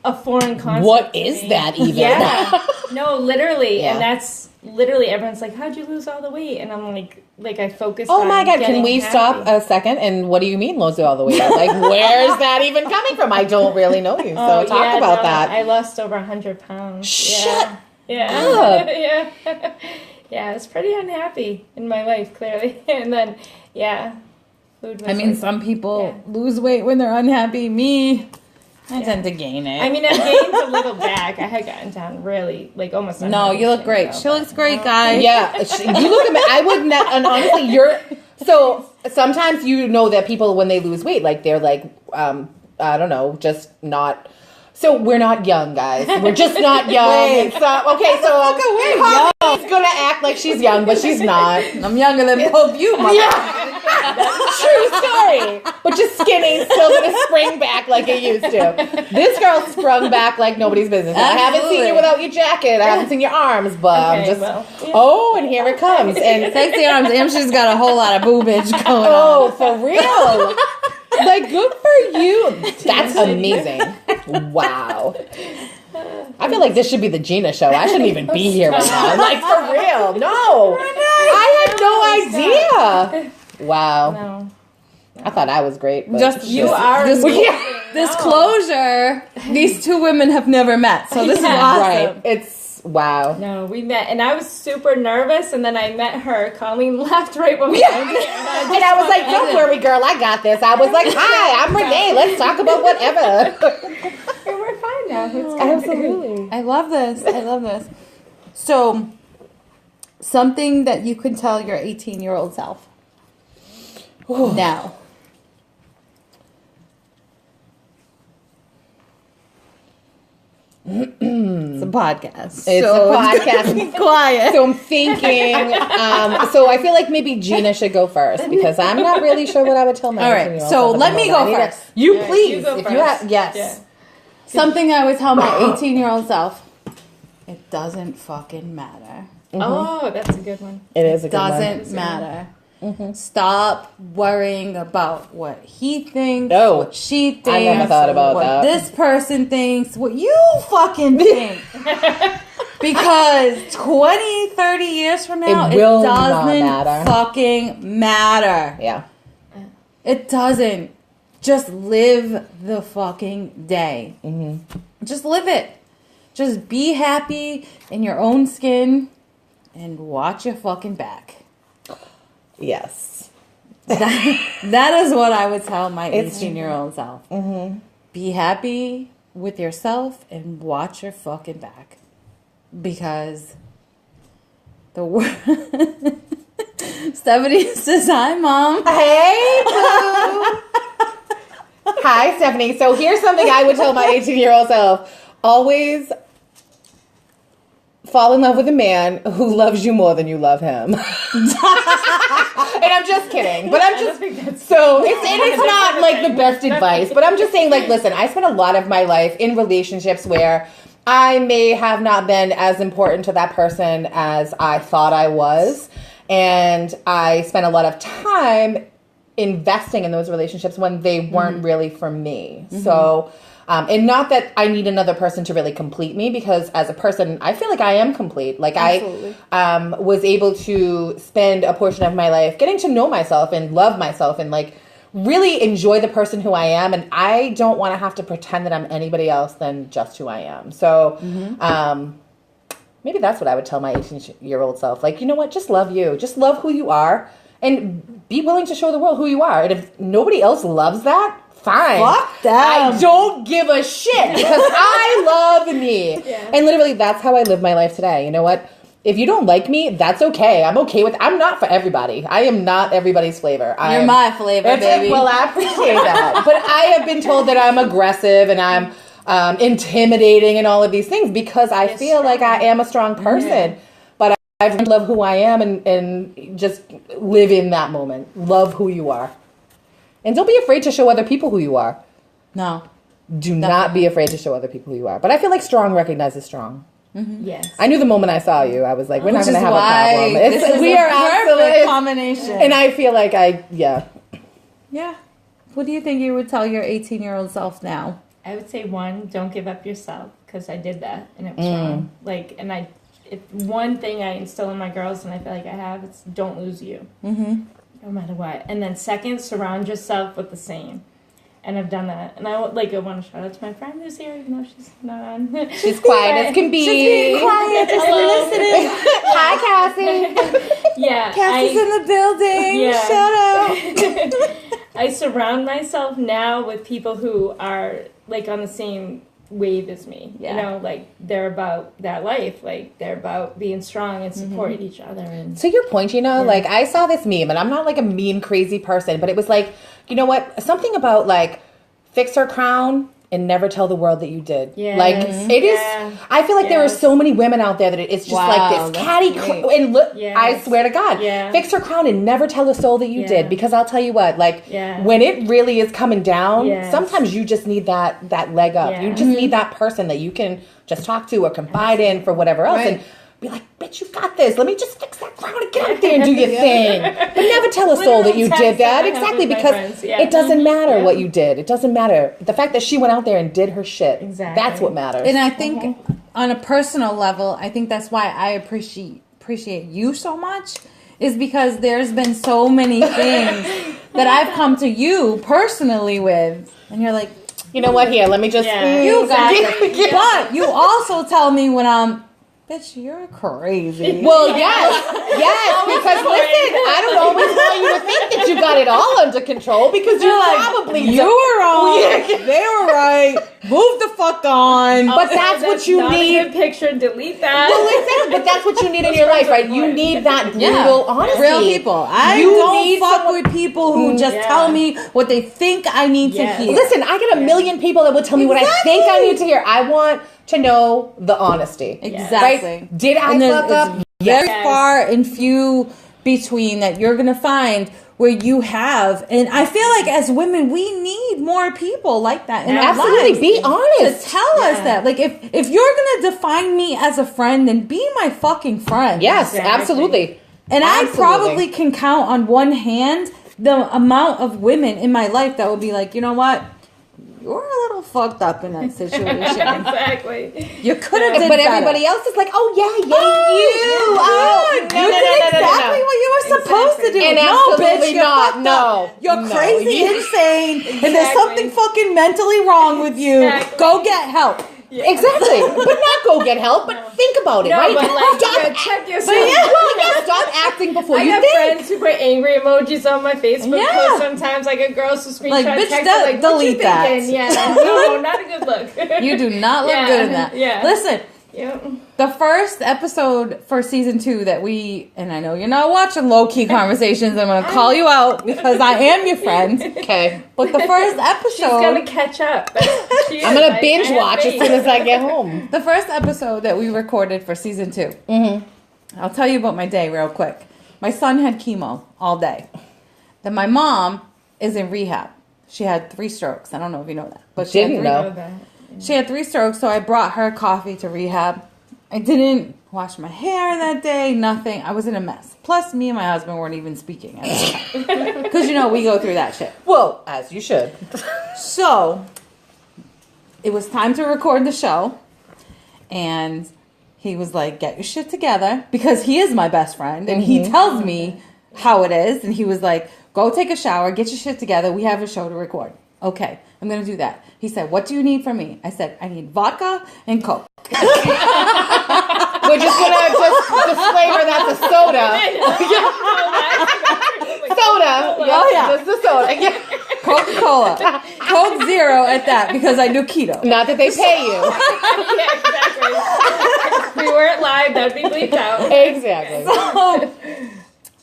a foreign concept. what to is me. that even? Yeah. No, literally, Yeah. and that's literally everyone's like, "How'd you lose all the weight?" And I'm like I focused. Oh on my God, can getting we happy. stop a second? And what do you mean lose all the way? Like, where's that even coming from? I don't really know you. So Oh, talk yeah, about no, that. I lost over 100 pounds. Shut yeah. up. Yeah. Yeah, I was pretty unhappy in my life, clearly. And then, food was I mean, like- some people Yeah. lose weight when they're unhappy. Me, I tend to gain it. I mean, I gained a little back. I had gotten down really, like almost. no, unhealthy you look thing, great. though, She but- looks great, guys. Yeah, you look at me. I would not, and honestly, you're, so sometimes you know that people, when they lose weight, like they're like, I don't know, just not, so we're not young, guys. We're just not young. Wait. And so, okay, so we're young. Holly's gonna act like she's young, but she's not. I'm younger than both you, mother. Yeah. True story. But just skinny, still gonna spring back like it used to. This girl sprung back like nobody's business. I haven't seen Absolutely. you without your jacket. I haven't seen your arms, but I'm Okay, just well, yeah. oh, and here it comes. And Sexy arms. She's got a whole lot of boobage going oh, on. for real. Like, good for you. That's amazing. Wow. I feel like this should be the Gina show. I shouldn't even be here right now. Like, for real. No. I had no idea. Wow. No. I thought I was great. But Just You are disclosure. These two women have never met, so this is awesome. Right. It's wow. No, we met, and I was super nervous, and then I met her. Colleen laughed right when we met. And I was like, don't worry, girl, I got this. I was like, hi, I'm Renee. Let's talk about whatever. And we're fine now. It's good. Absolutely. I love this. I love this. So, something that you could tell your 18-year-old self now. It's a podcast. It's a podcast. Be quiet. So I'm thinking, so I feel like maybe Gina should go first because I'm not really sure what I would tell my All right, 18-year-old so self at let the me moment. go I need first. You Yeah, please, you go if first. you have, yes. Yeah. Something I would tell my 18-year-old self. It doesn't fucking matter. Oh, that's a good one. It is a good one. Doesn't matter. Stop worrying about what he thinks, No. what she thinks, I never thought about what that. this person thinks, what you fucking think. Because 20, 30 years from now, It it, will not doesn't matter. fucking matter. Yeah. It doesn't. just live the fucking day. Just live it. Just be happy in your own skin and watch your fucking back. Yes. That is what I would tell my 18-year-old self. Be happy with yourself and watch your fucking back. Because the world... Stephanie says, hi, Mom. Hey, boo. Hi, Stephanie. So here's something I would tell my 18-year-old self. Always fall in love with a man who loves you more than you love him. And I'm just kidding. But I'm just... So it's not like the best advice. But I'm just saying, like, listen, I spent a lot of my life in relationships where I may have not been as important to that person as I thought I was. And I spent a lot of time investing in those relationships when they weren't really for me. So, and not that I need another person to really complete me, because as a person, I feel like I am complete. Like Absolutely. I was able to spend a portion of my life getting to know myself and love myself and like really enjoy the person who I am. And I don't want to have to pretend that I'm anybody else than just who I am. So, maybe that's what I would tell my 18-year-old self. Like, you know what? Just love you. Just love who you are and be willing to show the world who you are. And if nobody else loves that, fine. Fuck them. I don't give a shit because I love me. Yeah. And literally, that's how I live my life today. You know what? If you don't like me, that's okay. I'm okay with... I'm not for everybody. I am not everybody's flavor. You're my flavor, baby. Well, I appreciate that. But I have been told that I'm aggressive and I'm intimidating and all of these things because I feel like I am a strong person. But I love who I am and just live in that moment. Love who you are. And don't be afraid to show other people who you are. No. Do not be afraid to show other people who you are. But I feel like strong recognizes strong. Yes. I knew the moment I saw you, I was like, we're not Which going to is have a why problem. this is We a are perfect absolutely... combination. And I feel like Yeah. What do you think you would tell your 18-year-old self now? I would say one, don't give up yourself, because I did that and it was wrong. Like, and if one thing I instill in my girls, and I feel like I have, it's don't lose you, no matter what. And then second, surround yourself with the same. And I've done that. And I want to shout out to my friend who's here, even though she's not on. She's quiet as can be. She's being quiet, just listening. Hi, Cassie. Yeah. Cassie's in the building. Yeah. Shout out. I surround myself now with people who are like on the same wave as me. Yeah. You know, like they're about that life. Like they're about being strong and supporting each other. And To your point, like I saw this meme, and I'm not like a meme crazy person, but it was like, you know what? Something about like fix her crown and never tell the world that you did. Yes. Like it is. I feel like there are so many women out there that it's just like this catty. And look, I swear to God, fix her crown and never tell a soul that you did. Because I'll tell you what, like when it really is coming down, sometimes you just need that leg up. You just need that person that you can just talk to or confide in for whatever else. And be like, bitch, you got this. Let me just fix that crown and get out there and do your thing. But never tell a soul that you did that. Exactly, because it doesn't matter what you did. It doesn't matter. The fact that she went out there and did her shit, that's what matters. And I think on a personal level, I think that's why I appreciate you so much, is because there's been so many things that I've come to you personally with. And you're like, you know what, here, let me just... You got it. But you also tell me when I'm... Bitch, you're crazy. Well, yes, because listen, I don't always want you to think that you got it all under control, because you probably you were wrong. They were right. Move the fuck on. But that's what you need. A good picture. Delete that. Well, listen, but that's what you need in your life, right? You need that brutal honesty. Real people. I don't fuck with people who just tell me what they think I need to hear. Listen, I get a million people that would tell me what I think I need to hear. I want to know the honesty. Exactly. Right? Did I fuck up? Very far and few between that you're going to find where you have. And I feel like as women, we need more people like that in our lives. Be honest. To tell us that. Like, if you're going to define me as a friend, then be my fucking friend. Yes, absolutely. And I probably can count on one hand the amount of women in my life that would be like, you know what? You're a little fucked up in that situation. Exactly. You could have did But better. everybody else is like, oh yeah, you. You did exactly what you were supposed to do. And no, absolutely bitch, you're not. fucked No. up. You're No. crazy, insane, and there's Exactly. something fucking mentally wrong with you. Exactly. Go get help. Yeah. Exactly. But not go get help, but think about it, No, right? but like, Stop, yeah, check yourself. well, yeah, stop acting before I you have think. friends who put angry emojis on my Facebook Yeah. post sometimes. Like a girl who screenshot Like, bitch, text delete like, what you that. thinking? Yeah, no, not a good look. You do not look Yeah. good in that. Yeah. Listen, Yep. the first episode for season 2 that and I know you're not watching low key conversations. I'm gonna call you out because I am your friend. Okay. But the first episode, She's gonna catch up. She I'm is, gonna like, binge I have watch as faith. soon as I get home. the first episode that we recorded for season 2. I'll tell you about my day real quick. My son had chemo all day. Then my mom is in rehab. She had 3 strokes. I don't know if you know that, but she Didn't had 3 know. She had 3 strokes, so I brought her coffee to rehab. I didn't wash my hair that day, nothing. I was in a mess. Plus, me and my husband weren't even speaking at the time. Because, we go through that shit. Well, as you should. So, it was time to record the show. And he was like, get your shit together. Because he is my best friend. And he tells me how it is. And he was like, go take a shower, get your shit together. We have a show to record. Okay, I'm going to do that. He said, what do you need from me? I said, I need vodka and Coke. We're just gonna disclaimer that's a soda. Soda. Oh, yeah. Just a soda. Yeah. Coca-Cola. Coke Zero at that because I do keto. Not that they pay you. Yeah, exactly. If we weren't live, that'd be bleeped out. Exactly. So,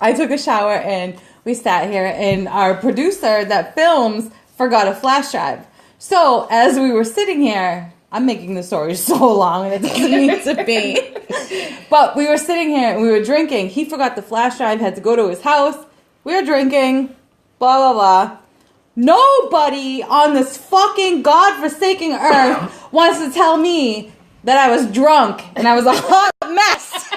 I took a shower and we sat here and our producer that films forgot a flash drive. So as we were sitting here, I'm making the story so long and it doesn't need to be. But we were sitting here and we were drinking. He forgot the flash drive, had to go to his house. We were drinking, blah, blah, blah. Nobody on this fucking godforsaken earth wants to tell me that I was drunk and I was a hot mess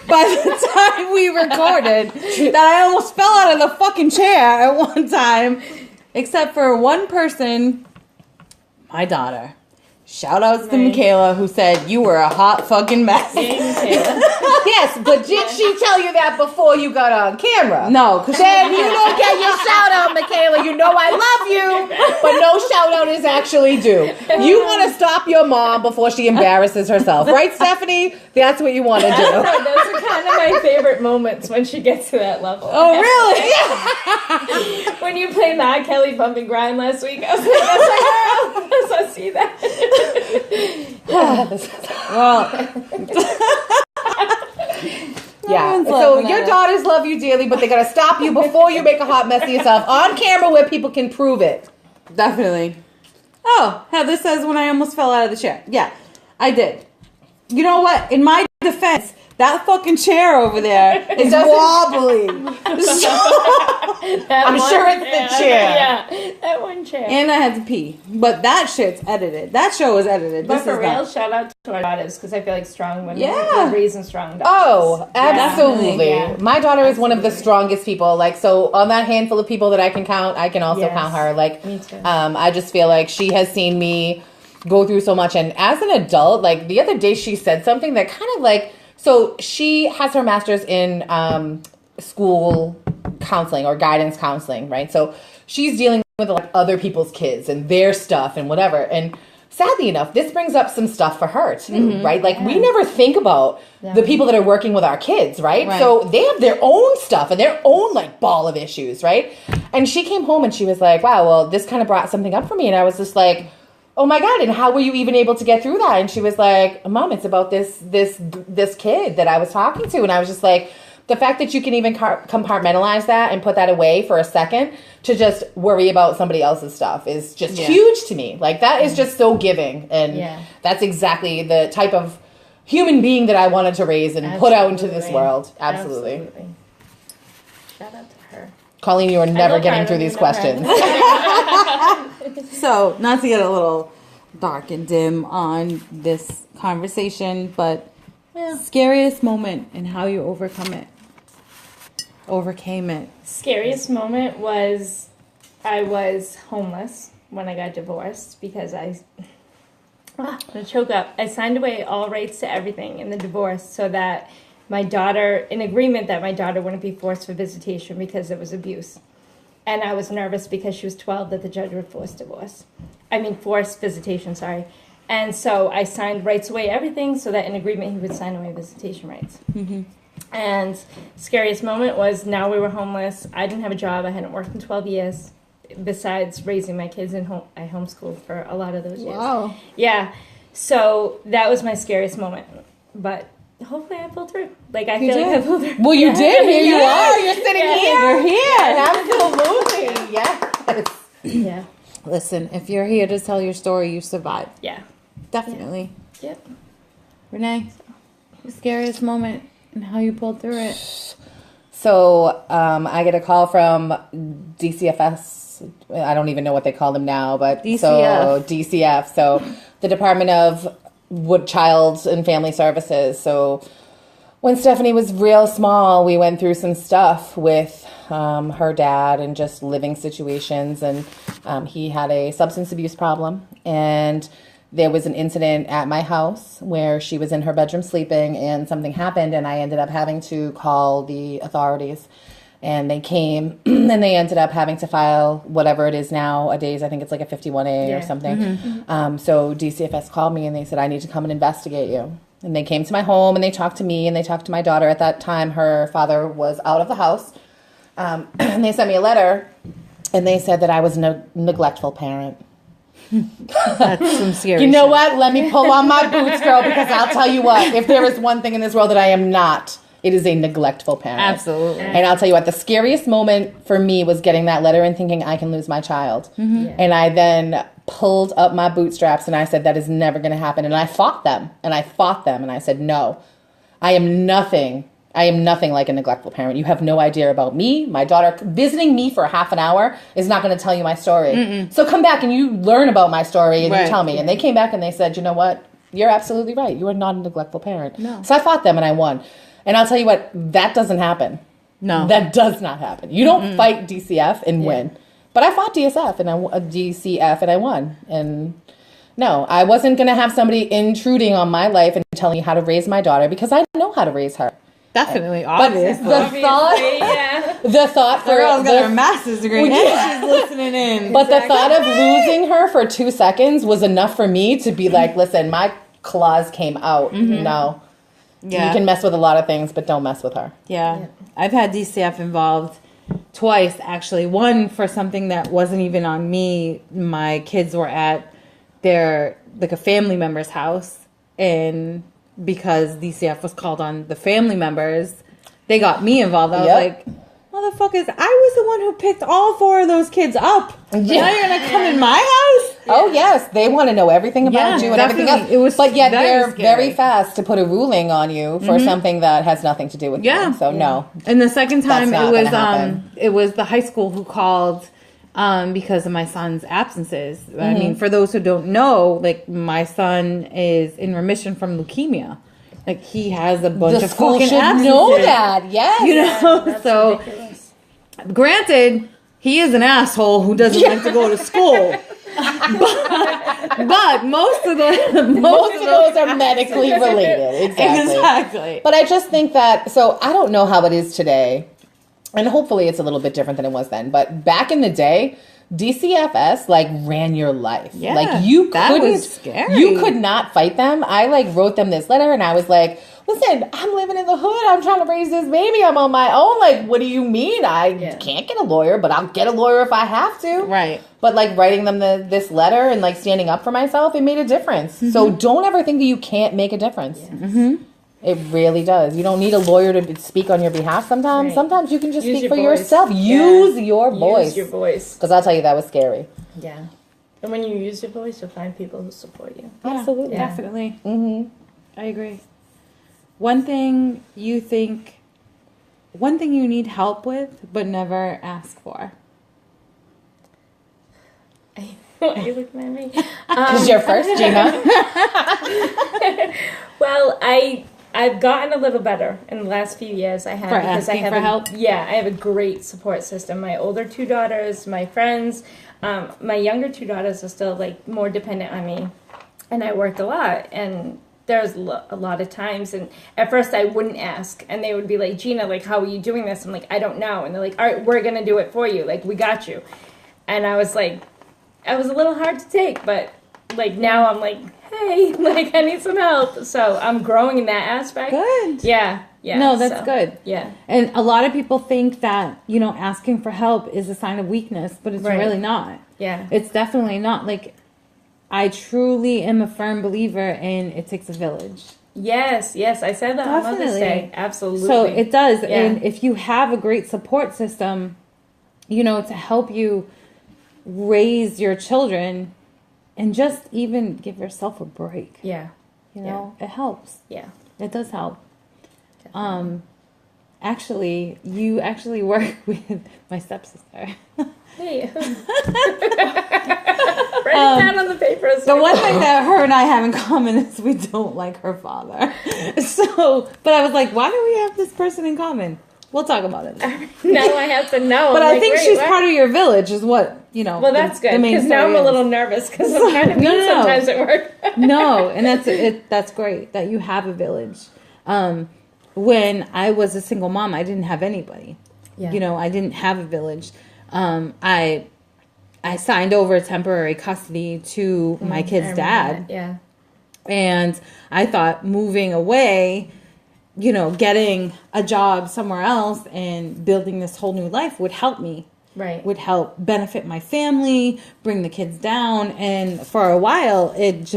by the time we recorded, that I almost fell out of the fucking chair at one time, except for one person, my daughter. Shout outs to Right. Michaela, who said you were a hot fucking mess. Yes, but did she tell you that before you got on camera? No, because Then you don't get your shout out, Michaela. You know I love you, but no shout out is actually due. You want to stop your mom before she embarrasses herself, right, Stephanie? That's what you want to do. Those are kind of my favorite moments when she gets to that level. Oh, really? When you played the R. Kelly Bump and Grind last week, I was like, that's like, oh, I see that. Well, Yeah. one's So laughing your at it. daughters love you dearly, but they gotta stop you before you make a hot mess of yourself on camera where people can prove it. definitely. Oh, Heather says when I almost fell out of the chair. Yeah, I did. You know what? In my defense, that fucking chair over there is wobbly. I'm sure it's the chair. Yeah, that one chair. And I had to pee. But that shit's edited. That show is edited. But This for is real, not. shout out to our daughters because I feel like strong women Yeah. raising strong daughters. Oh, absolutely. Yeah. My daughter is one of the strongest people. Like, so on that handful of people that I can count, I can also Yes. count her. Like, Me too. I just feel like she has seen me go through so much. And as an adult, like the other day, she said something that kind of like, so she has her master's in school counseling or guidance counseling, right? So she's dealing with like other people's kids and their stuff and whatever. And sadly enough, this brings up some stuff for her too, right? Like we never think about the people that are working with our kids, right? Right. So they have their own stuff and their own like ball of issues, right? And she came home and she was like, wow, well, this kind of brought something up for me. And I was just like, oh my God, and how were you even able to get through that? And she was like, Mom, it's about this kid that I was talking to. And I was just like, the fact that you can even compartmentalize that and put that away for a second to just worry about somebody else's stuff is just huge to me. Like that is just so giving. And that's exactly the type of human being that I wanted to raise and put out into this world. Absolutely. Shout out to her. Colleen, you are never know getting her, through I these know questions. So, not to get a little dark and dim on this conversation, but scariest moment and how you overcame it. Scariest moment was I was homeless when I got divorced because I'm gonna choke up. I signed away all rights to everything in the divorce so that my daughter, in agreement that my daughter wouldn't be forced for visitation because it was abuse. And I was nervous because she was 12 that the judge would force visitation, sorry. And so I signed rights away everything so that in agreement he would sign away visitation rights. Mm-hmm. And scariest moment was now we were homeless. I didn't have a job. I hadn't worked in 12 years. Besides raising my kids in home, I homeschooled for a lot of those years. Wow. Yeah. So that was my scariest moment. But hopefully I pulled through. Like I feel like I pulled through. Well, you did. Here you are. You're sitting here. You're here. Absolutely. Yes. Yeah. Listen, if you're here to tell your story, you survived. Yeah. Definitely. Yep. Renee, the scariest moment and how you pulled through it. So I get a call from DCFS. I don't even know what they call them now, but DCF. So DCF. So the Department of Child and Family Services. So when Stephanie was real small, we went through some stuff with her dad and just living situations. And he had a substance abuse problem. And there was an incident at my house where she was in her bedroom sleeping and something happened. And I ended up having to call the authorities. And they came and they ended up having to file whatever it is nowadays. I think it's like a 51A or something. Mm-hmm. So DCFS called me and they said, I need to come and investigate you. And they came to my home and they talked to me and they talked to my daughter. At that time, her father was out of the house. And they sent me a letter and they said that I was a neglectful parent. That's some scary You know shit. what? Let me pull on my boots, girl, because I'll tell you what. If there is one thing in this world that I am not, it is a neglectful parent. Absolutely. And I'll tell you what, the scariest moment for me was getting that letter and thinking I can lose my child. Mm-hmm. Yeah. And I then pulled up my bootstraps and I said, that is never going to happen. And I fought them. And I said, no, I am nothing like a neglectful parent. You have no idea about me. My daughter visiting me for half an hour is not going to tell you my story. Mm-mm. So come back and you learn about my story and you tell me. And they came back and they said, you know what? You're absolutely right. You are not a neglectful parent. No. So I fought them and I won. And I'll tell you what, that doesn't happen. No. That does not happen. You don't fight DCF and win. But I fought DCF and I won. And no, I wasn't going to have somebody intruding on my life and telling me how to raise my daughter because I know how to raise her. Definitely, But obviously. the thought for Girl's got her master's degree and she's listening in. But the thought of losing her for 2 seconds was enough for me to be like, listen, my claws came out. Mm-hmm. No. Yeah. You can mess with a lot of things, but don't mess with her. Yeah. I've had DCF involved twice, actually. One for something that wasn't even on me. My kids were at their, like, a family member's house, and because DCF was called on the family members, they got me involved. I was like, motherfuckers, I was the one who picked all 4 of those kids up. Yeah. Now you're going to come in my house? Oh, yes. They want to know everything about you and everything else. It was but yet they're scary. very fast to put a ruling on you for something that has nothing to do with you. So, no. And the second time it was the high school who called because of my son's absences. Mm-hmm. I mean, for those who don't know, like, my son is in remission from leukemia. Like, he has a bunch of fucking absences. Know that, yes. You know, that's so ridiculous. Granted, he is an asshole who doesn't like to go to school. but most of those are medically related. Exactly. But I just think that, so I don't know how it is today, and hopefully it's a little bit different than it was then, but back in the day, DCFS like ran your life. Yeah, like you was scary. You could not fight them. I like wrote them this letter and I was like, listen, I'm living in the hood. I'm trying to raise this baby. I'm on my own. Like, what do you mean? I can't get a lawyer, but I'll get a lawyer if I have to. Right. But like writing them this letter and like standing up for myself, it made a difference. Mm-hmm. So don't ever think that you can't make a difference. Yeah. Mm-hmm. It really does. You don't need a lawyer to speak on your behalf sometimes. Right. Sometimes you can just speak for yourself. Use your voice. Use your voice. Because I'll tell you, that was scary. Yeah. And when you use your voice, you'll find people who support you. Yeah, absolutely. Yeah. Definitely. Mm-hmm. I agree. One thing you need help with, but never ask for. Why are you looking at me? Because you're first, Gina. Well, I've gotten a little better in the last few years. I have For because I asking have for help? Yeah, I have a great support system. My older 2 daughters, my friends, my younger 2 daughters are still like more dependent on me, and I work a lot. And there's a lot of times, and at first I wouldn't ask, and they would be like, Gina, like, how are you doing this? I'm like, I don't know. And they're like, all right, we're gonna do it for you. Like, we got you. And I was like, I was a little hard to take, but like now I'm like, hey, like I need some help. So I'm growing in that aspect. Good. Yeah. No, that's good. Yeah. And a lot of people think that, asking for help is a sign of weakness, but it's Right. really not. Yeah. It's definitely not. Like, I truly am a firm believer in it takes a village. Yes, I said that on Mother's Definitely. Day. Absolutely. So it does. Yeah. And if you have a great support system, to help you raise your children and just even give yourself a break, Yeah. it helps. Yeah. It does help. Actually, you actually work with my stepsister. Hey. Write it down on the papers. The one thing that her and I have in common is we don't like her father. But I was like, why do we have this person in common? We'll talk about it. Now I have to know. But I'm I like, think wait, she's what? part of your village is what, Well, that's the good, main because now I'm story a is. little nervous, because I'm kind of mean No. sometimes at work. No, and that's great that you have a village. When I was a single mom, I didn't have anybody. Yeah. I didn't have a village. I signed over temporary custody to my kid's dad. Yeah. And I thought moving away, getting a job somewhere else and building this whole new life would help me. Right. Would help benefit my family, bring the kids down. And for a while, it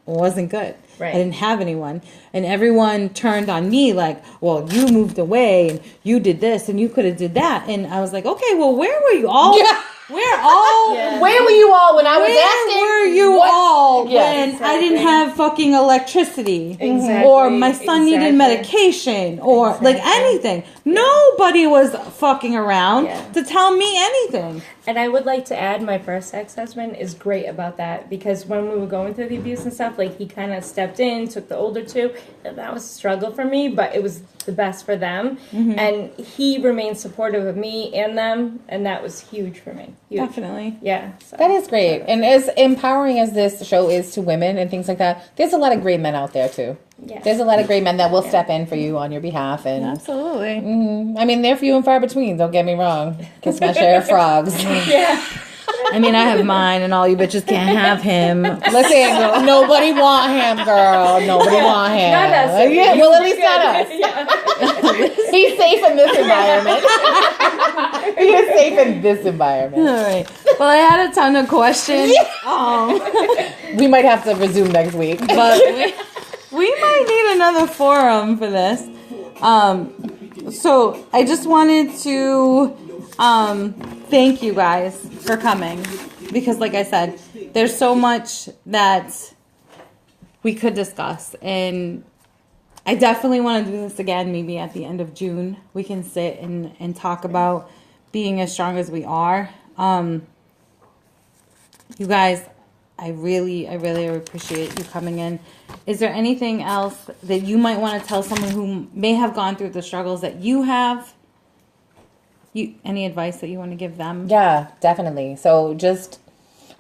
wasn't good. Right. I didn't have anyone. And everyone turned on me like, well, you moved away and you did this and you could have did that. And I was like, okay, well, where were you all? Yeah. Where all? Yeah. Where were you all when I was Where asking? were you what- all Yeah, when I exactly. didn't have fucking electricity? Exactly, Or my son needed exactly. medication or like anything. Nobody was fucking around Yeah. to tell me anything. And I would like to add, my first ex-husband is great about that, because when we were going through the abuse and stuff, like, he kind of stepped in, took the older 2, and that was a struggle for me, but it was the best for them. Mm-hmm. And he remained supportive of me and them, and that was huge for me. Huge. Definitely. Yeah. So. That is great. And as empowering as this show is to women and things like that, there's a lot of great men out there too. Yeah. There's a lot of great men that will step in for you on your behalf. And Absolutely. I mean, they're few and far between, don't get me wrong. Kiss my share of frogs. Yeah. I mean, I have mine and all you bitches can't have him. Listen, nobody want him, girl. Nobody want him. Not us. Yeah, well, at least not us. Yeah. He's safe in this environment. He is safe in this environment. All right. Well, I had a ton of questions. We might have to resume next week. But we might need another forum for this. So I just wanted to thank you guys for coming, because like I said, there's so much that we could discuss, and I definitely want to do this again. Maybe at the end of June we can sit and talk about being as strong as we are. You guys, I really appreciate you coming in. Is there anything else that you might want to tell someone who may have gone through the struggles that you have? Any advice that you want to give them? Yeah, definitely. So just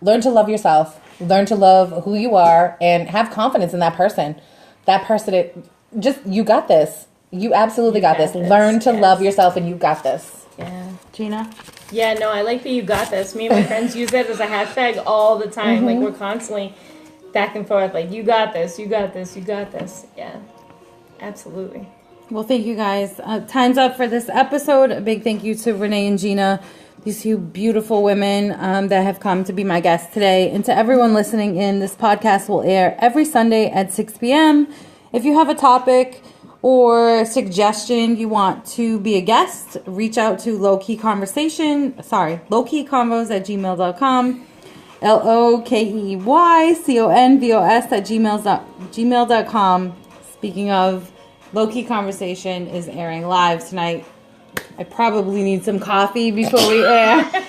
learn to love yourself, learn to love who you are, and have confidence in that person. That person, you got this. You absolutely got this. Learn to love yourself, and you got this. Yeah. Gina? Yeah, no, I like that you got this. Me and my friends use it as a hashtag all the time. Like, we're constantly back and forth, like, you got this, you got this, you got this. Yeah, absolutely. Well, thank you guys. Time's up for this episode. A big thank you to Renee and Gina, these two beautiful women that have come to be my guests today. And to everyone listening in, this podcast will air every Sunday at 6 p.m. If you have a topic or suggestion you want to be a guest, reach out to lowkeyconvos@gmail.com. LOKEYCONVOS@gmail.com. Speaking of, Low Key Conversation is airing live tonight. I probably need some coffee before we air. Because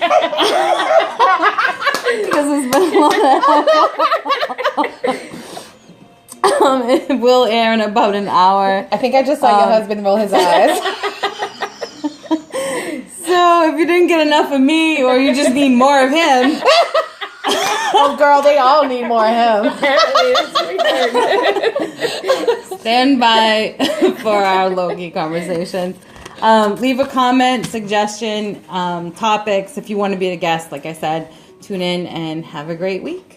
it's been a lot of It will air in about an hour. I think I just saw your husband roll his eyes. So if you didn't get enough of me, or you just need more of him, Oh, girl, they all need more of him. Apparently, that's what we heard. stand by for our Loki conversations. Leave a comment, suggestion, topics. If you want to be a guest, like I said, tune in and have a great week.